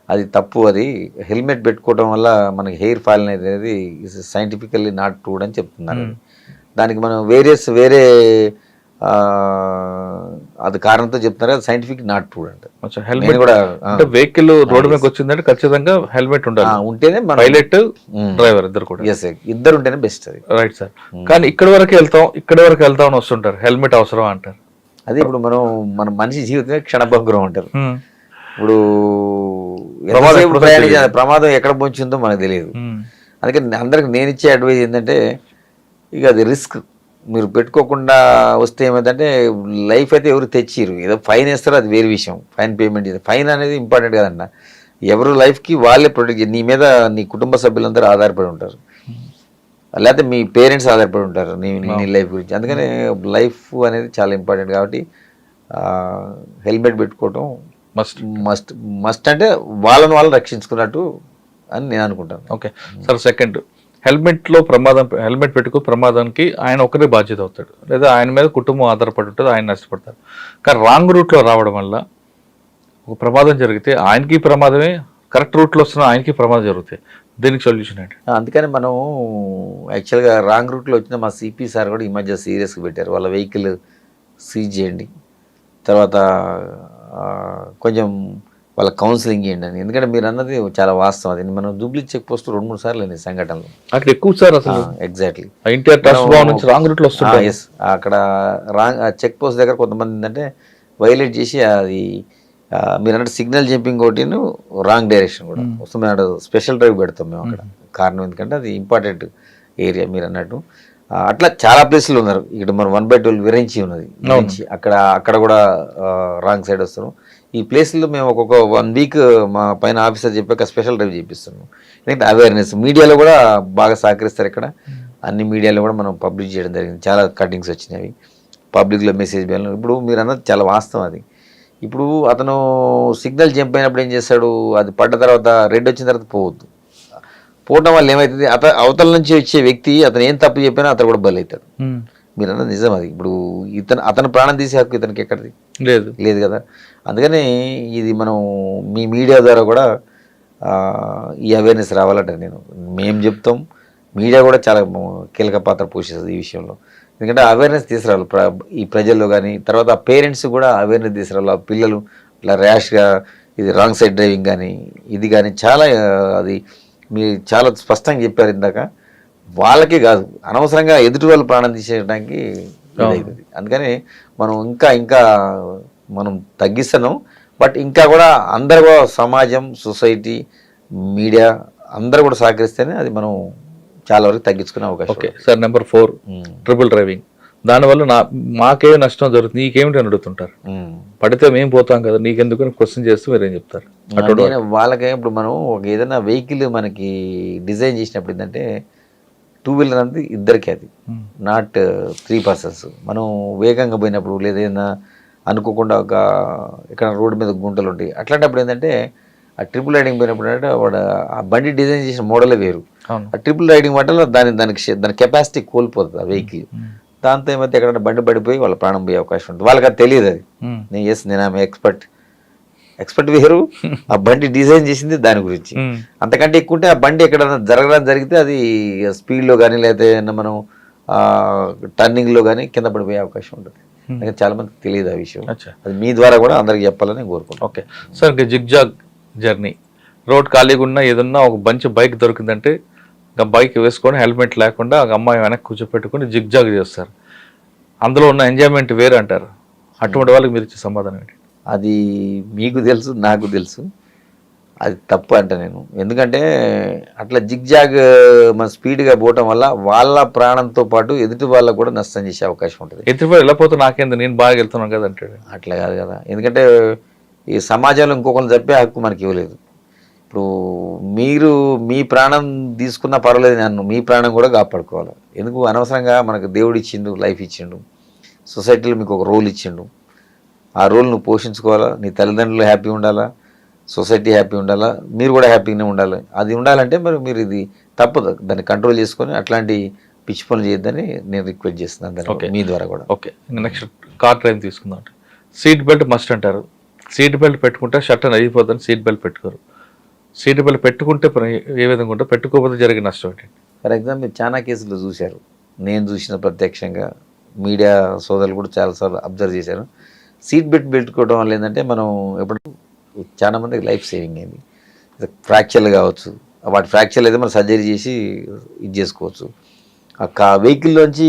అది తప్పు. అది హెల్మెట్ పెట్టుకోవడం వల్ల మనకి హెయిర్ ఫాల్ అనేది సైంటిఫికల్లీ నాట్ ట్రూ అని చెప్తున్నారు. దానికి మనం వేరే అది కారణంతో చెప్తున్నారు, అది సైంటిఫిక్ నాట్ ట్రూ అంటే. హెల్మెట్ కూడా వెహికల్ రోడ్డు మీదకి వచ్చిందంటే ఖచ్చితంగా హెల్మెట్ ఉండాలి, ఉంటేనే పైలట్ డ్రైవర్ ఇద్దరు కూడా. ఇద్దరు ఉంటేనే బెస్ట్ అది. Right sir. కానీ ఇక్కడి వరకు వెళ్తాం అని వస్తుంటారు, హెల్మెట్ అవసరం అంటారు. అది ఇప్పుడు మన మనిషి జీవితమే క్షణభంగురం అంటారు. ఇప్పుడు ప్రమాదం ఎక్కడ పొంచిందో మనకు తెలియదు. అందుకని అందరికి నేను ఇచ్చే అడ్వైజ్ ఏంటంటే, ఇక అది రిస్క్. మీరు పెట్టుకోకుండా వస్తే ఏమైందంటే, లైఫ్ అయితే ఎవరు తెచ్చిరు, ఏదో ఫైన్ వేస్తారో అది వేరే విషయం, ఫైన్ పేమెంట్ చేస్తారు. ఫైన్ అనేది ఇంపార్టెంట్ కదన్న, ఎవరు లైఫ్కి వాళ్ళే ప్రొటెక్ట్. నీ మీద నీ కుటుంబ సభ్యులందరూ ఆధారపడి ఉంటారు, లేకపోతే మీ పేరెంట్స్ ఆధారపడి ఉంటారు నీ లైఫ్ గురించి. అందుకని లైఫ్ అనేది చాలా ఇంపార్టెంట్ కాబట్టి హెల్మెట్ పెట్టుకోవటం మస్ట్. మస్ట్ మస్ట్ అంటే వాళ్ళని వాళ్ళు రక్షించుకున్నట్టు అని నేను అనుకుంటాను. ఓకే సార్, సెకండ్, హెల్మెట్ పెట్టుకో ప్రమాదానికి ఆయన ఒకరే బాధ్యత అవుతాడు, లేదా ఆయన మీద కుటుంబం ఆధారపడి ఉంటుంది, ఆయన నష్టపడతారు. కానీ రాంగ్ రూట్లో రావడం వల్ల ఒక ప్రమాదం జరిగితే ఆయనకి ప్రమాదమే, కరెక్ట్ రూట్లో వస్తున్న ఆయనకి ప్రమాదం జరుగుతాయి. దీనికి సొల్యూషన్ ఏంటి? అందుకని మనం యాక్చువల్గా రాంగ్ రూట్లో వచ్చిన మా సిపి సార్ కూడా ఈ మధ్య సీరియస్గా పెట్టారు. వాళ్ళ వెహికల్ సీజ్ చేయండి, తర్వాత కొంచెం వాళ్ళ కౌన్సిలింగ్ చేయండి అని. ఎందుకంటే మీరు అన్నది చాలా వాస్తవం. అది మనం జూబ్లీ చెక్ పోస్ట్ 2-3 సార్లు అయినాయి సంఘటనలు అక్కడ ఎక్కువ సార్ అసలు. ఎగ్జాక్ట్లీ ఎన్టీఆర్ ట్రస్ట్ భవన్ నుంచి రాంగ్ రూట్లో వస్తుంటారు. ఎస్, అక్కడ చెక్ పోస్ట్ దగ్గర కొంతమంది ఏంటంటే వైలేట్ చేసి అది మీరు అన్నట్టు సిగ్నల్ జంపింగ్ ఒకటి రాంగ్ డైరెక్షన్ కూడా వస్తుంది. అన్నట్టు స్పెషల్ డ్రైవ్ పెడతాం మేము అక్కడ. కారణం ఎందుకంటే అది ఇంపార్టెంట్ ఏరియా మీరు అన్నట్టు. అట్లా చాలా ప్లేస్లు ఉన్నారు. ఇక్కడ మనం 1/12 విరించి ఉన్నది, అక్కడ కూడా రాంగ్ సైడ్ వస్తాం. ఈ ప్లేస్లో మేము ఒక్కొక్క 1 వీక్ మా పైన ఆఫీసర్ చెప్పాక స్పెషల్ డ్రైవ్ చేపిస్తున్నాం. ఎందుకంటే అవేర్నెస్ మీడియాలో కూడా బాగా సహకరిస్తారు. ఇక్కడ అన్ని మీడియాలో కూడా మనం పబ్లిష్ చేయడం జరిగింది. చాలా కటింగ్స్ వచ్చినాయి, పబ్లిక్లో మెసేజ్ వెళ్ళిన. ఇప్పుడు మీరు అన్నది చాలా వాస్తవం. అది ఇప్పుడు అతను సిగ్నల్ జంప్ అయినప్పుడు ఏం చేస్తాడు, అది పడ్డ తర్వాత రెడ్ వచ్చిన తర్వాత పోవద్దు. పోవడం వల్ల ఏమవుతుంది, అవతల నుంచి వచ్చే వ్యక్తి అతను ఏం తప్పు చెప్పినా అతను కూడా బలవుతాడు. మీరు అన్నది నిజం. అది ఇప్పుడు అతను ప్రాణం తీసే హక్కు ఇతనికి ఎక్కడిది లేదు కదా. అందుకని ఇది మనం మీ మీడియా ద్వారా కూడా ఈ అవేర్నెస్ రావాలంటే మేము చెప్తాం. మీడియా కూడా చాలా కీలక పాత్ర పోషిస్తుంది ఈ విషయంలో. ఎందుకంటే అవేర్నెస్ తీసుకురావాలి ఈ ప్రజల్లో, కానీ తర్వాత పేరెంట్స్ కూడా అవేర్నెస్ తీసుకురావాలి. పిల్లలు ఇట్లా ర్యాష్గా ఇది రాంగ్ సైడ్ డ్రైవింగ్ కానీ ఇది కానీ చాలా అది మీరు చాలా స్పష్టంగా చెప్పారు ఇందాక. వాళ్ళకే కాదు, అనవసరంగా ఎదుటి వాళ్ళు ప్రాణం తీసేయడానికి ఇదవుతుంది. అందుకని మనం ఇంకా మనం తగ్గిస్తున్నాం. బట్ ఇంకా కూడా అందరూ కూడా సమాజం, సొసైటీ, మీడియా అందరూ కూడా సహకరిస్తేనే అది మనం చాలా వరకు తగ్గించుకునే అవకాశం. Okay sir, number 4 triple driving. దానివల్ల మాకే నష్టం జరుగుతుంది, నీకేమిటి అని అడుగుతుంటారు. పడితే మేము పోతాం కదా, నీకెందుకు క్వశ్చన్ చేస్తూ మీరేం చెప్తారు? వాళ్ళకే ఇప్పుడు మనం ఏదైనా వెహికల్ మనకి డిజైన్ చేసినప్పుడు ఏంటంటే 2 వీలర్ అనేది ఇద్దరికి, అది నాట్ 3 పర్సన్స్. మనం వేగంగా పోయినప్పుడు లేదా ఏదైనా అనుకోకుండా ఇక్కడ రోడ్డు మీద గుంటలు ఉంటాయి, అట్లాంటప్పుడు ఏంటంటే ఆ ట్రిపుల్ రైడింగ్ పోయినప్పుడు అంటే వాడు ఆ బండి డిజైన్ చేసిన మోడలే వేరు. ఆ ట్రిపుల్ రైడింగ్ వల్ల దాని కెపాసిటీ కోల్పోతుంది ఆ వెహికల్. దాంతో ఏమైతే ఎక్కడైనా బండి పడిపోయి వాళ్ళ ప్రాణం పోయే అవకాశం ఉంటుంది. వాళ్ళకి అది తెలియదు. అది నేను ఆమె ఎక్స్పర్ట్ వేరు, ఆ బండి డిజైన్ చేసింది దాని గురించి. అంతకంటే ఎక్కువ ఉంటే ఆ బండి ఎక్కడైనా జరిగితే అది స్పీడ్లో కానీ లేకపోతే మనం టర్నింగ్లో కానీ కింద పడిపోయే అవకాశం ఉంటుంది. చాలా మందికి తెలియదు ఆ విషయం. అది మీ ద్వారా కూడా అందరికి చెప్పాలని కోరుకుంటాం. ఓకే సార్, ఇంకా జిగ్జాగ్ జర్నీ, రోడ్ ఖాళీగా ఉన్నా ఏదన్నా ఒక మంచి బైక్ దొరికిందంటే ఇంకా బైక్ వేసుకొని హెల్మెట్ లేకుండా ఒక అమ్మాయి వెనక్కి కూర్చోపెట్టుకుని జిగ్జాగ్ చేస్తారు. అందులో ఉన్న ఎంజాయ్మెంట్ వేరే అంటారు. అటువంటి వాళ్ళకి మీరు ఇచ్చే సమాధానం ఏంటి? అది మీకు తెలుసు, నాకు తెలుసు, అది తప్పు అంట నేను. ఎందుకంటే అట్లా జిగ్జాగ్ మన స్పీడ్గా పోవటం వల్ల వాళ్ళ ప్రాణంతో పాటు ఎదుటి వాళ్ళకు కూడా నష్టం చేసే అవకాశం ఉంటుంది. ఎదుటి వాళ్ళు వెళ్ళిపోతే నాకేంది, నేను బాగా వెళ్తున్నాను కదా అంటాడు. అట్లా కాదు కదా. ఎందుకంటే ఈ సమాజంలో ఇంకొకరు చెప్పే హక్కు మనకి ఇవ్వలేదు. ఇప్పుడు మీరు మీ ప్రాణం తీసుకున్నా పర్వాలేదు, నన్ను మీ ప్రాణం కూడా కాపాడుకోవాలి. ఎందుకు అనవసరంగా మనకు దేవుడు ఇచ్చిండు, లైఫ్ ఇచ్చిండు, సొసైటీలో మీకు ఒక రోల్ ఇచ్చిండు. ఆ రోల్ నువ్వు పోషించుకోవాలా. నీ తల్లిదండ్రులు హ్యాపీ ఉండాలా, సొసైటీ హ్యాపీ ఉండాలా, మీరు కూడా హ్యాపీగానే ఉండాలి. అది ఉండాలంటే మరి మీరు ఇది తప్పదు, దాన్ని కంట్రోల్ చేసుకొని అట్లాంటి పిచ్చి పనులు చేయొద్దని నేను రిక్వెస్ట్ చేస్తున్నాను మీ ద్వారా కూడా. ఓకే, నెక్స్ట్ కార్ డ్రైవ్ తీసుకుందాం. సీట్ బెల్ట్ మస్ట్ అంటారు. సీట్ బెల్ట్ పెట్టుకుంటే షర్ట్ అని అయిపోతుంది, సీట్ బెల్ట్ పెట్టుకోరు. సీట్ బెల్ట్ పెట్టుకుంటే ఏ విధంగా ఉంటే, పెట్టుకోకపోతే జరిగే నష్టం ఏంటి? ఫర్ ఎగ్జాంపుల్ చాలా కేసులు చూశారు, నేను చూసిన ప్రత్యక్షంగా, మీడియా సోదరులు కూడా చాలాసార్లు అబ్జర్వ్ చేశారు. సీట్ బెల్ట్ పెట్టుకోవడం వల్ల ఏంటంటే మనం ఎప్పుడు చాలా మందికి లైఫ్ సేవింగ్ అయింది. ఫ్రాక్చర్లు కావచ్చు, వాటి ఫ్రాక్చర్లు అయితే మనం సర్జరీ చేసి ఇది చేసుకోవచ్చు. ఆ వెహికల్లోంచి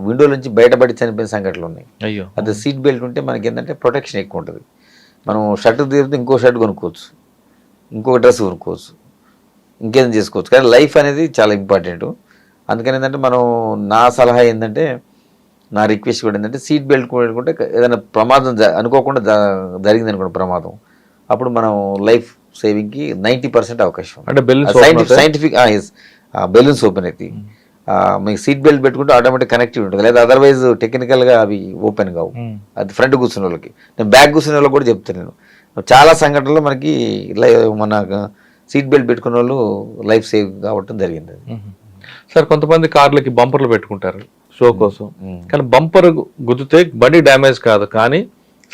విండోలోంచి బయటపడి చనిపోయిన సంఘటనలు ఉన్నాయి. అయ్యో, అదే సీట్ బెల్ట్ ఉంటే మనకి ఏంటంటే ప్రొటెక్షన్ ఎక్కువ ఉంటుంది. మనం షర్ట్ తీరితే ఇంకో షర్ట్ కొనుక్కోవచ్చు, ఇంకొక డ్రెస్ కొనుక్కోవచ్చు, ఇంకేదైనా చేసుకోవచ్చు. కానీ లైఫ్ అనేది చాలా ఇంపార్టెంట్. అందుకని ఏంటంటే మనం, నా సలహా ఏంటంటే, నా రిక్వెస్ట్ కూడా ఏంటంటే సీట్ బెల్ట్ పెట్టుకుంటే ఏదైనా ప్రమాదం అనుకోకుండా జరిగింది అనుకోండి ప్రమాదం, అప్పుడు మనం లైఫ్ సేవింగ్కి 90% అవకాశం. అంటే సైంటిఫిక్ బెలూన్స్ ఓపెన్ అవుతాయి. మీకు సీట్ బెల్ట్ పెట్టుకుంటే ఆటోమేటిక్ కనెక్టివ్ ఉంటుంది. లేదా అదర్వైజ్ టెక్నికల్గా అవి ఓపెన్ కావు. అది ఫ్రంట్ కూర్చున్న వాళ్ళకి. నేను బ్యాక్ కూర్చున్న వాళ్ళకి కూడా చెప్తాను, నేను చాలా సంఘటనలు మనకి మన సీట్ బెల్ట్ పెట్టుకున్న వాళ్ళు లైఫ్ సేవ్ కావటం జరిగింది అది. సార్ కొంతమంది కార్లకి బంపర్లు పెట్టుకుంటారు షో కోసం, మ్మ్. కానీ బంపర్ గుద్దితే బండి డ్యామేజ్ కాదు, కానీ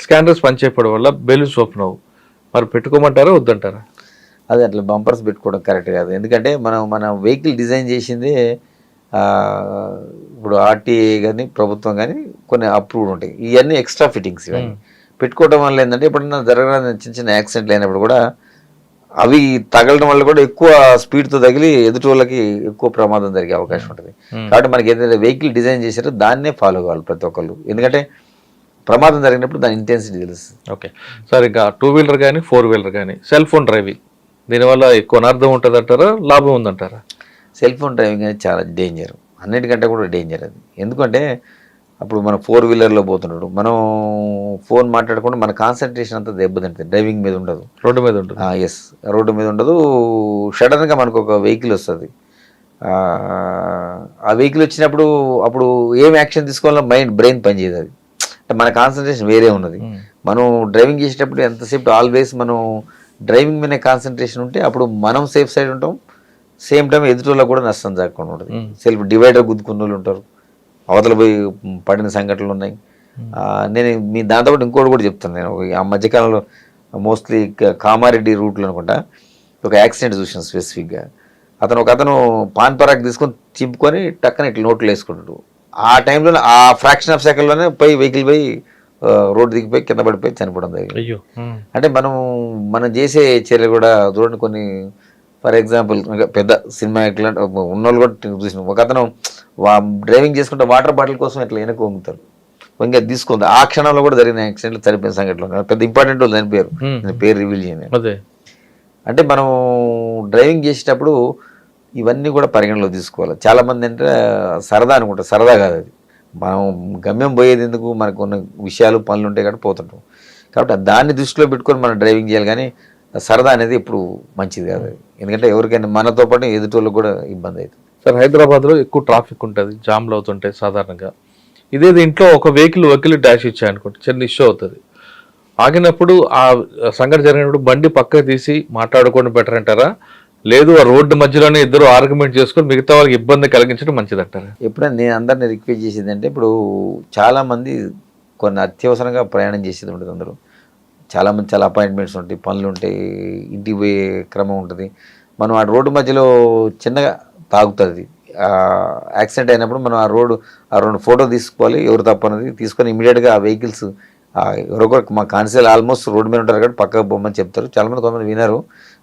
స్కానర్స్ పనిచేయడం వల్ల బెలూన్స్ ఓపెన్ అవ్వు. మరి పెట్టుకోమంటారా వద్దంటారా? అదే అట్లా బంపర్స్ పెట్టుకోవడం కరెక్ట్ కాదు. ఎందుకంటే మన వెహికల్ డిజైన్ చేసింది ఇప్పుడు ఆర్టీఏ కానీ ప్రభుత్వం కానీ కొన్ని అప్రూవ్డ్ ఉంటాయి. ఇవన్నీ ఎక్స్ట్రా ఫిట్టింగ్స్ ఇవన్నీ పెట్టుకోవడం వల్ల ఏంటంటే ఎప్పుడన్నా జరగడానికి చిన్న చిన్న యాక్సిడెంట్లు అయినప్పుడు కూడా అవి తగలడం వల్ల కూడా ఎక్కువ స్పీడ్తో తగిలి ఎదుటి వాళ్ళకి ఎక్కువ ప్రమాదం జరిగే అవకాశం ఉంటుంది. కాబట్టి మనకి ఏదైతే వెహికల్ డిజైన్ చేశారో దాన్నే ఫాలో కావాలి ప్రతి ఒక్కళ్ళు. ఎందుకంటే ప్రమాదం జరిగినప్పుడు దాని ఇంటెన్సిటీ తెలుస్తుంది. ఓకే సార్, ఇంకా 2 వీలర్ కానీ 4 వీలర్ కానీ సెల్ ఫోన్ డ్రైవింగ్ దీనివల్ల ఎక్కువ అనర్థం ఉంటుంది అంటారా, లాభం ఉందంటారా? సెల్ ఫోన్ డ్రైవింగ్ అనేది చాలా డేంజర్, అన్నిటికంటే కూడా డేంజర్ అది. ఎందుకంటే అప్పుడు మనం 4 వీలర్లో పోతున్నాడు, మనం ఫోన్ మాట్లాడకుండా మన కాన్సన్ట్రేషన్ అంతా దెబ్బతింటుంది, డ్రైవింగ్ మీద ఉండదు, రోడ్డు మీద ఉంటుంది. ఎస్, రోడ్డు మీద ఉండదు. సడన్గా మనకు ఒక వెహికల్ వస్తుంది, ఆ వెహికల్ వచ్చినప్పుడు అప్పుడు ఏం యాక్షన్ తీసుకోవాలో బ్రెయిన్ పనిచేయదు. అది అంటే మన కాన్సన్ట్రేషన్ వేరే ఉన్నది. మనం డ్రైవింగ్ చేసేటప్పుడు ఎంతసేపు ఆల్వేస్ మనం డ్రైవింగ్ మీదనే కాన్సన్ట్రేషన్ ఉంటే అప్పుడు మనం సేఫ్ సైడ్ ఉంటాం, సేమ్ టైం ఎదుటిలో కూడా నష్టం జరగకుండా ఉంటుంది. సెల్ఫ్ డివైడర్ గుద్దుకున్న వాళ్ళు ఉంటారు, అవతల పోయి పడిన సంఘటనలు ఉన్నాయి. నేను మీ దాంతోపాటు ఇంకోటి కూడా చెప్తాను. నేను ఆ మధ్యకాలంలో మోస్ట్లీ కామారెడ్డి రూట్లో అనుకుంటా ఒక యాక్సిడెంట్ చూసాను స్పెసిఫిక్గా. ఒక అతను పాన్ పరాక్ తీసుకొని చింపుకొని టక్కన ఇట్లా నోట్లు వేసుకుంటాడు. ఆ టైంలోనే ఆ ఫ్రాక్షన్ ఆఫ్ సెకండ్లోనే వెహికల్ పోయి రోడ్డు దిగిపోయి కింద పడిపోయి చనిపోవడం జరిగింది. అయ్యో, అంటే మనం చేసే చర్యలు కూడా చూడండి. కొన్ని ఫర్ ఎగ్జాంపుల్ పెద్ద సినిమా యాక్టర్ ఉన్నోళ్ళు కూడా చూసిన ఒక అతను డ్రైవింగ్ చేసుకుంటే వాటర్ బాటిల్ కోసం ఇట్లా వెనక వంగుతారు, వంగి తీసుకుంది. ఆ క్షణంలో కూడా జరిగిన యాక్సిడెంట్లు చనిపోయిన సంఘటనలు పెద్ద ఇంపార్టెంట్ వాళ్ళు చనిపోయారు, నేను పేరు రివీల్ చేయను. అంటే మనం డ్రైవింగ్ చేసేటప్పుడు ఇవన్నీ కూడా పరిగణలో తీసుకోవాలి. చాలామంది అంటే సరదా అనుకుంటారు, సరదా కాదు అది. మనం గమ్యం పోయేది ఎందుకు, మనకు ఉన్న విషయాలు పనులు ఉంటాయి కాబట్టి పోతుంటాం. కాబట్టి దాన్ని దృష్టిలో పెట్టుకొని మనం డ్రైవింగ్ చేయాలి, కానీ సరదా అనేది ఎప్పుడు మంచిది కాదు. ఎందుకంటే ఎవరికైనా మనతో పాటు ఎదుటోళ్ళకి కూడా ఇబ్బంది అవుతుంది. సార్, హైదరాబాద్లో ఎక్కువ ట్రాఫిక్ ఉంటుంది, జామ్లు అవుతుంటాయి సాధారణంగా. ఇదేది ఇంట్లో ఒక వెహికల్ డాష్ ఇచ్చాయనుకోండి, చిన్న ఇష్యూ అవుతుంది. ఆగినప్పుడు ఆ సంఘటన జరిగినప్పుడు బండి పక్కకు తీసి మాట్లాడుకోవడం బెటర్ అంటారా, లేదు ఆ రోడ్డు మధ్యలోనే ఇద్దరు ఆర్గ్యుమెంట్ చేసుకొని మిగతా వాళ్ళకి ఇబ్బంది కలిగించడం మంచిది అంటారా? ఎప్పుడైనా నేను అందరినీ రిక్వెస్ట్ చేసేది అంటే, ఇప్పుడు చాలామంది కొన్ని అత్యవసరంగా ప్రయాణం చేసేది ఉంటుంది. అందరూ చాలామంది చాలా అపాయింట్మెంట్స్ ఉంటాయి, పనులు ఉంటాయి, ఇంటికి పోయే క్రమం ఉంటుంది. మనం ఆ రోడ్డు మధ్యలో చిన్నగా తాగుతుంది, యాక్సిడెంట్ అయినప్పుడు మనం ఆ రెండు ఫోటో తీసుకోవాలి, ఎవరు తప్పనేది తీసుకొని ఇమీడియట్గా ఆ వెహికల్స్ ఎవరొకరు మా కాన్సెల్ ఆల్మోస్ట్ రోడ్డు మీద ఉంటారు కాబట్టి పక్కకు పోమని చెప్తారు. చాలామంది కొంతమంది వినరు.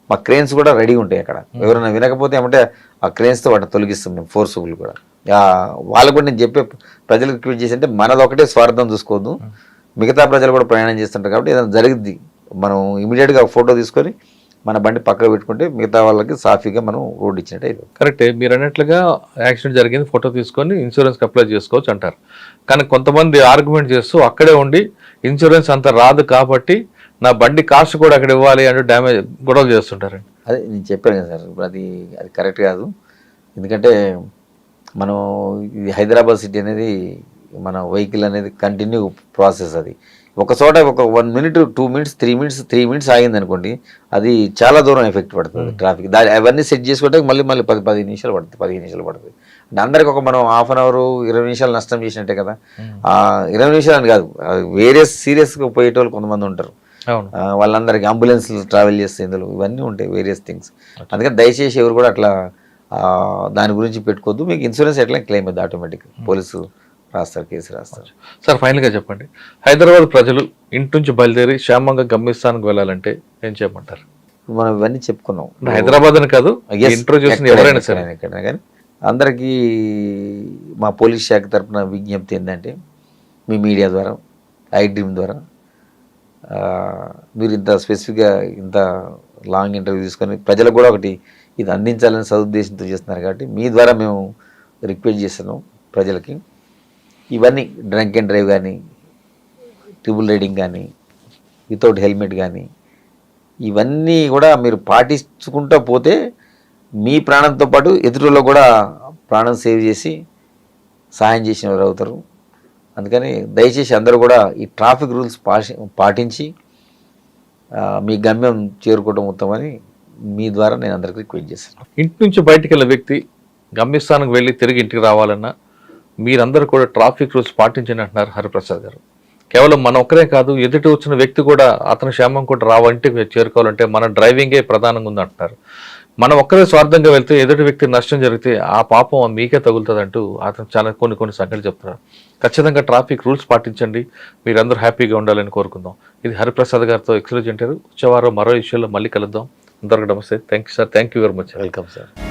మా క్రేన్స్ కూడా రెడీ ఉంటాయి అక్కడ, ఎవరైనా వినకపోతే ఏమంటే ఆ క్రేన్స్తో వాటిని తొలగిస్తాం మేము, ఫోర్సుబుల్ కూడా. వాళ్ళకు కూడా నేను చెప్పే ప్రజలకు రిక్వెస్ట్ చేసి అంటే మనది ఒకటే స్వార్థం చూసుకోవద్దు, మిగతా ప్రజలు కూడా ప్రయాణం చేస్తుంటారు కాబట్టి ఏదైనా జరిగింది మనం ఇమీడియట్గా ఫోటో తీసుకొని మన బండి పక్కకు పెట్టుకుంటే మిగతా వాళ్ళకి సాఫీగా మనం రోడ్ ఇచ్చినట్టు అయితే. కరెక్టే, మీరు అన్నట్లుగా యాక్సిడెంట్ జరిగింది ఫోటో తీసుకొని ఇన్సూరెన్స్కి అప్లై చేసుకోవచ్చు అంటారు. కానీ కొంతమంది ఆర్గ్యుమెంట్ చేస్తూ అక్కడే ఉండి ఇన్సూరెన్స్ అంత రాదు కాబట్టి నా బండి కాస్ట్ కూడా అక్కడ ఇవ్వాలి అంటూ డ్యామేజ్ గొడవలు చేస్తుంటారండి. అదే నేను చెప్పాను కదా సార్, ఇప్పుడు అది కరెక్ట్ కాదు. ఎందుకంటే మనం ఇది హైదరాబాద్ సిటీ అనేది మన వెహికల్ అనేది కంటిన్యూ ప్రాసెస్. అది ఒక చోట ఒక 1 మినిట్ 2 మినిట్స్ 3 మినిట్స్ ఆగింది అనుకోండి, అది చాలా దూరం ఎఫెక్ట్ పడుతుంది ట్రాఫిక్. అవన్నీ సెట్ చేసుకుంటే మళ్ళీ 10 నిమిషాలు పడుతుంది, 15 నిమిషాలు పడుతుంది. అంటే అందరికి ఒక మనం హాఫ్ అన్ అవర్ 20 నిమిషాలు నష్టం చేసినట్టే కదా. 20 నిమిషాలు అని కాదు, వేరే సీరియస్గా పోయేటోళ్ళు కొంతమంది ఉంటారు, వాళ్ళందరికీ అంబులెన్స్ ట్రావెల్ చేస్తే ఇందులో ఇవన్నీ ఉంటాయి, వేరియస్ థింగ్స్. అందుకని దయచేసి ఎవరు కూడా అట్లా దాని గురించి పెట్టుకోవద్దు. మీకు ఇన్సూరెన్స్ ఎట్లా క్లెయిమ్ అవుతుంది, ఆటోమేటిక్ పోలీసు రాస్తారు, కేసు రాస్తారు. సార్, ఫైనల్గా చెప్పండి, హైదరాబాద్ ప్రజలు ఇంటి నుంచి బయలుదేరి క్షేమంగా గమ్యస్థానానికి వెళ్ళాలంటే ఏం చేయమంటారు? మనం ఇవన్నీ చెప్పుకున్నాం, హైదరాబాద్ అని కాదు, ఇంట్రో చూసిన ఎవరైనా సరే ఎక్కడైనా కానీ అందరికీ మా పోలీస్ శాఖ తరఫున విజ్ఞప్తి ఏంటంటే, మీ మీడియా ద్వారా, ఐ డ్రీమ్ ద్వారా మీరు ఇంత స్పెసిఫిక్గా ఇంత లాంగ్ ఇంటర్వ్యూ తీసుకొని ప్రజలకు కూడా ఒకటి ఇది అందించాలని సదుద్దేశంతో చేస్తున్నారు కాబట్టి మీ ద్వారా మేము రిక్వెస్ట్ చేస్తున్నాం ప్రజలకి. ఇవన్నీ డ్రంక్ అండ్ డ్రైవ్ కానీ, ట్రిపుల్ రైడింగ్ కానీ, వితౌట్ హెల్మెట్ కానీ, ఇవన్నీ కూడా మీరు పాటించుకుంటూ పోతే మీ ప్రాణంతో పాటు ఎదురులో కూడా ప్రాణం సేవ్ చేసి సహాయం చేసిన వారు అవుతారు. అందుకని దయచేసి అందరూ కూడా ఈ ట్రాఫిక్ రూల్స్ పాటించి మీ గమ్యం చేరుకోవడం ఉత్తమని మీ ద్వారా నేను అందరికీ రిక్వెస్ట్ చేస్తాను. ఇంటి నుంచి బయటికి వెళ్ళిన వ్యక్తి గమ్యస్థానంకి వెళ్ళి తిరిగి ఇంటికి రావాలన్నా మీరందరూ కూడా ట్రాఫిక్ రూల్స్ పాటించండి అంటున్నారు హరిప్రసాద్ గారు. కేవలం మన ఒక్కరే కాదు, ఎదుటి వచ్చిన వ్యక్తి కూడా అతని క్షేమం కూడా రావంటికి చేరుకోవాలంటే మన డ్రైవింగే ప్రధానంగా ఉంది అంటున్నారు. మనం ఒక్కరే స్వార్థంగా వెళ్తే ఎదుటి వ్యక్తి నష్టం జరిగితే ఆ పాపం మీకే తగులుతుంది అంటూ అతను చాలా కొన్ని సంగతులు చెప్తున్నారు. ఖచ్చితంగా ట్రాఫిక్ రూల్స్ పాటించండి, మీరందరూ హ్యాపీగా ఉండాలని కోరుకుందాం. ఇది హరిప్రసాద్ గారితో ఎక్స్క్లూజివ్ ఇంటర్వ్యూ. వచ్చే వారం మరో విషయంలో మళ్ళీ కలుద్దాం. అందరికీ నమస్తే. Thank you sir. Thank you very much. Welcome sir.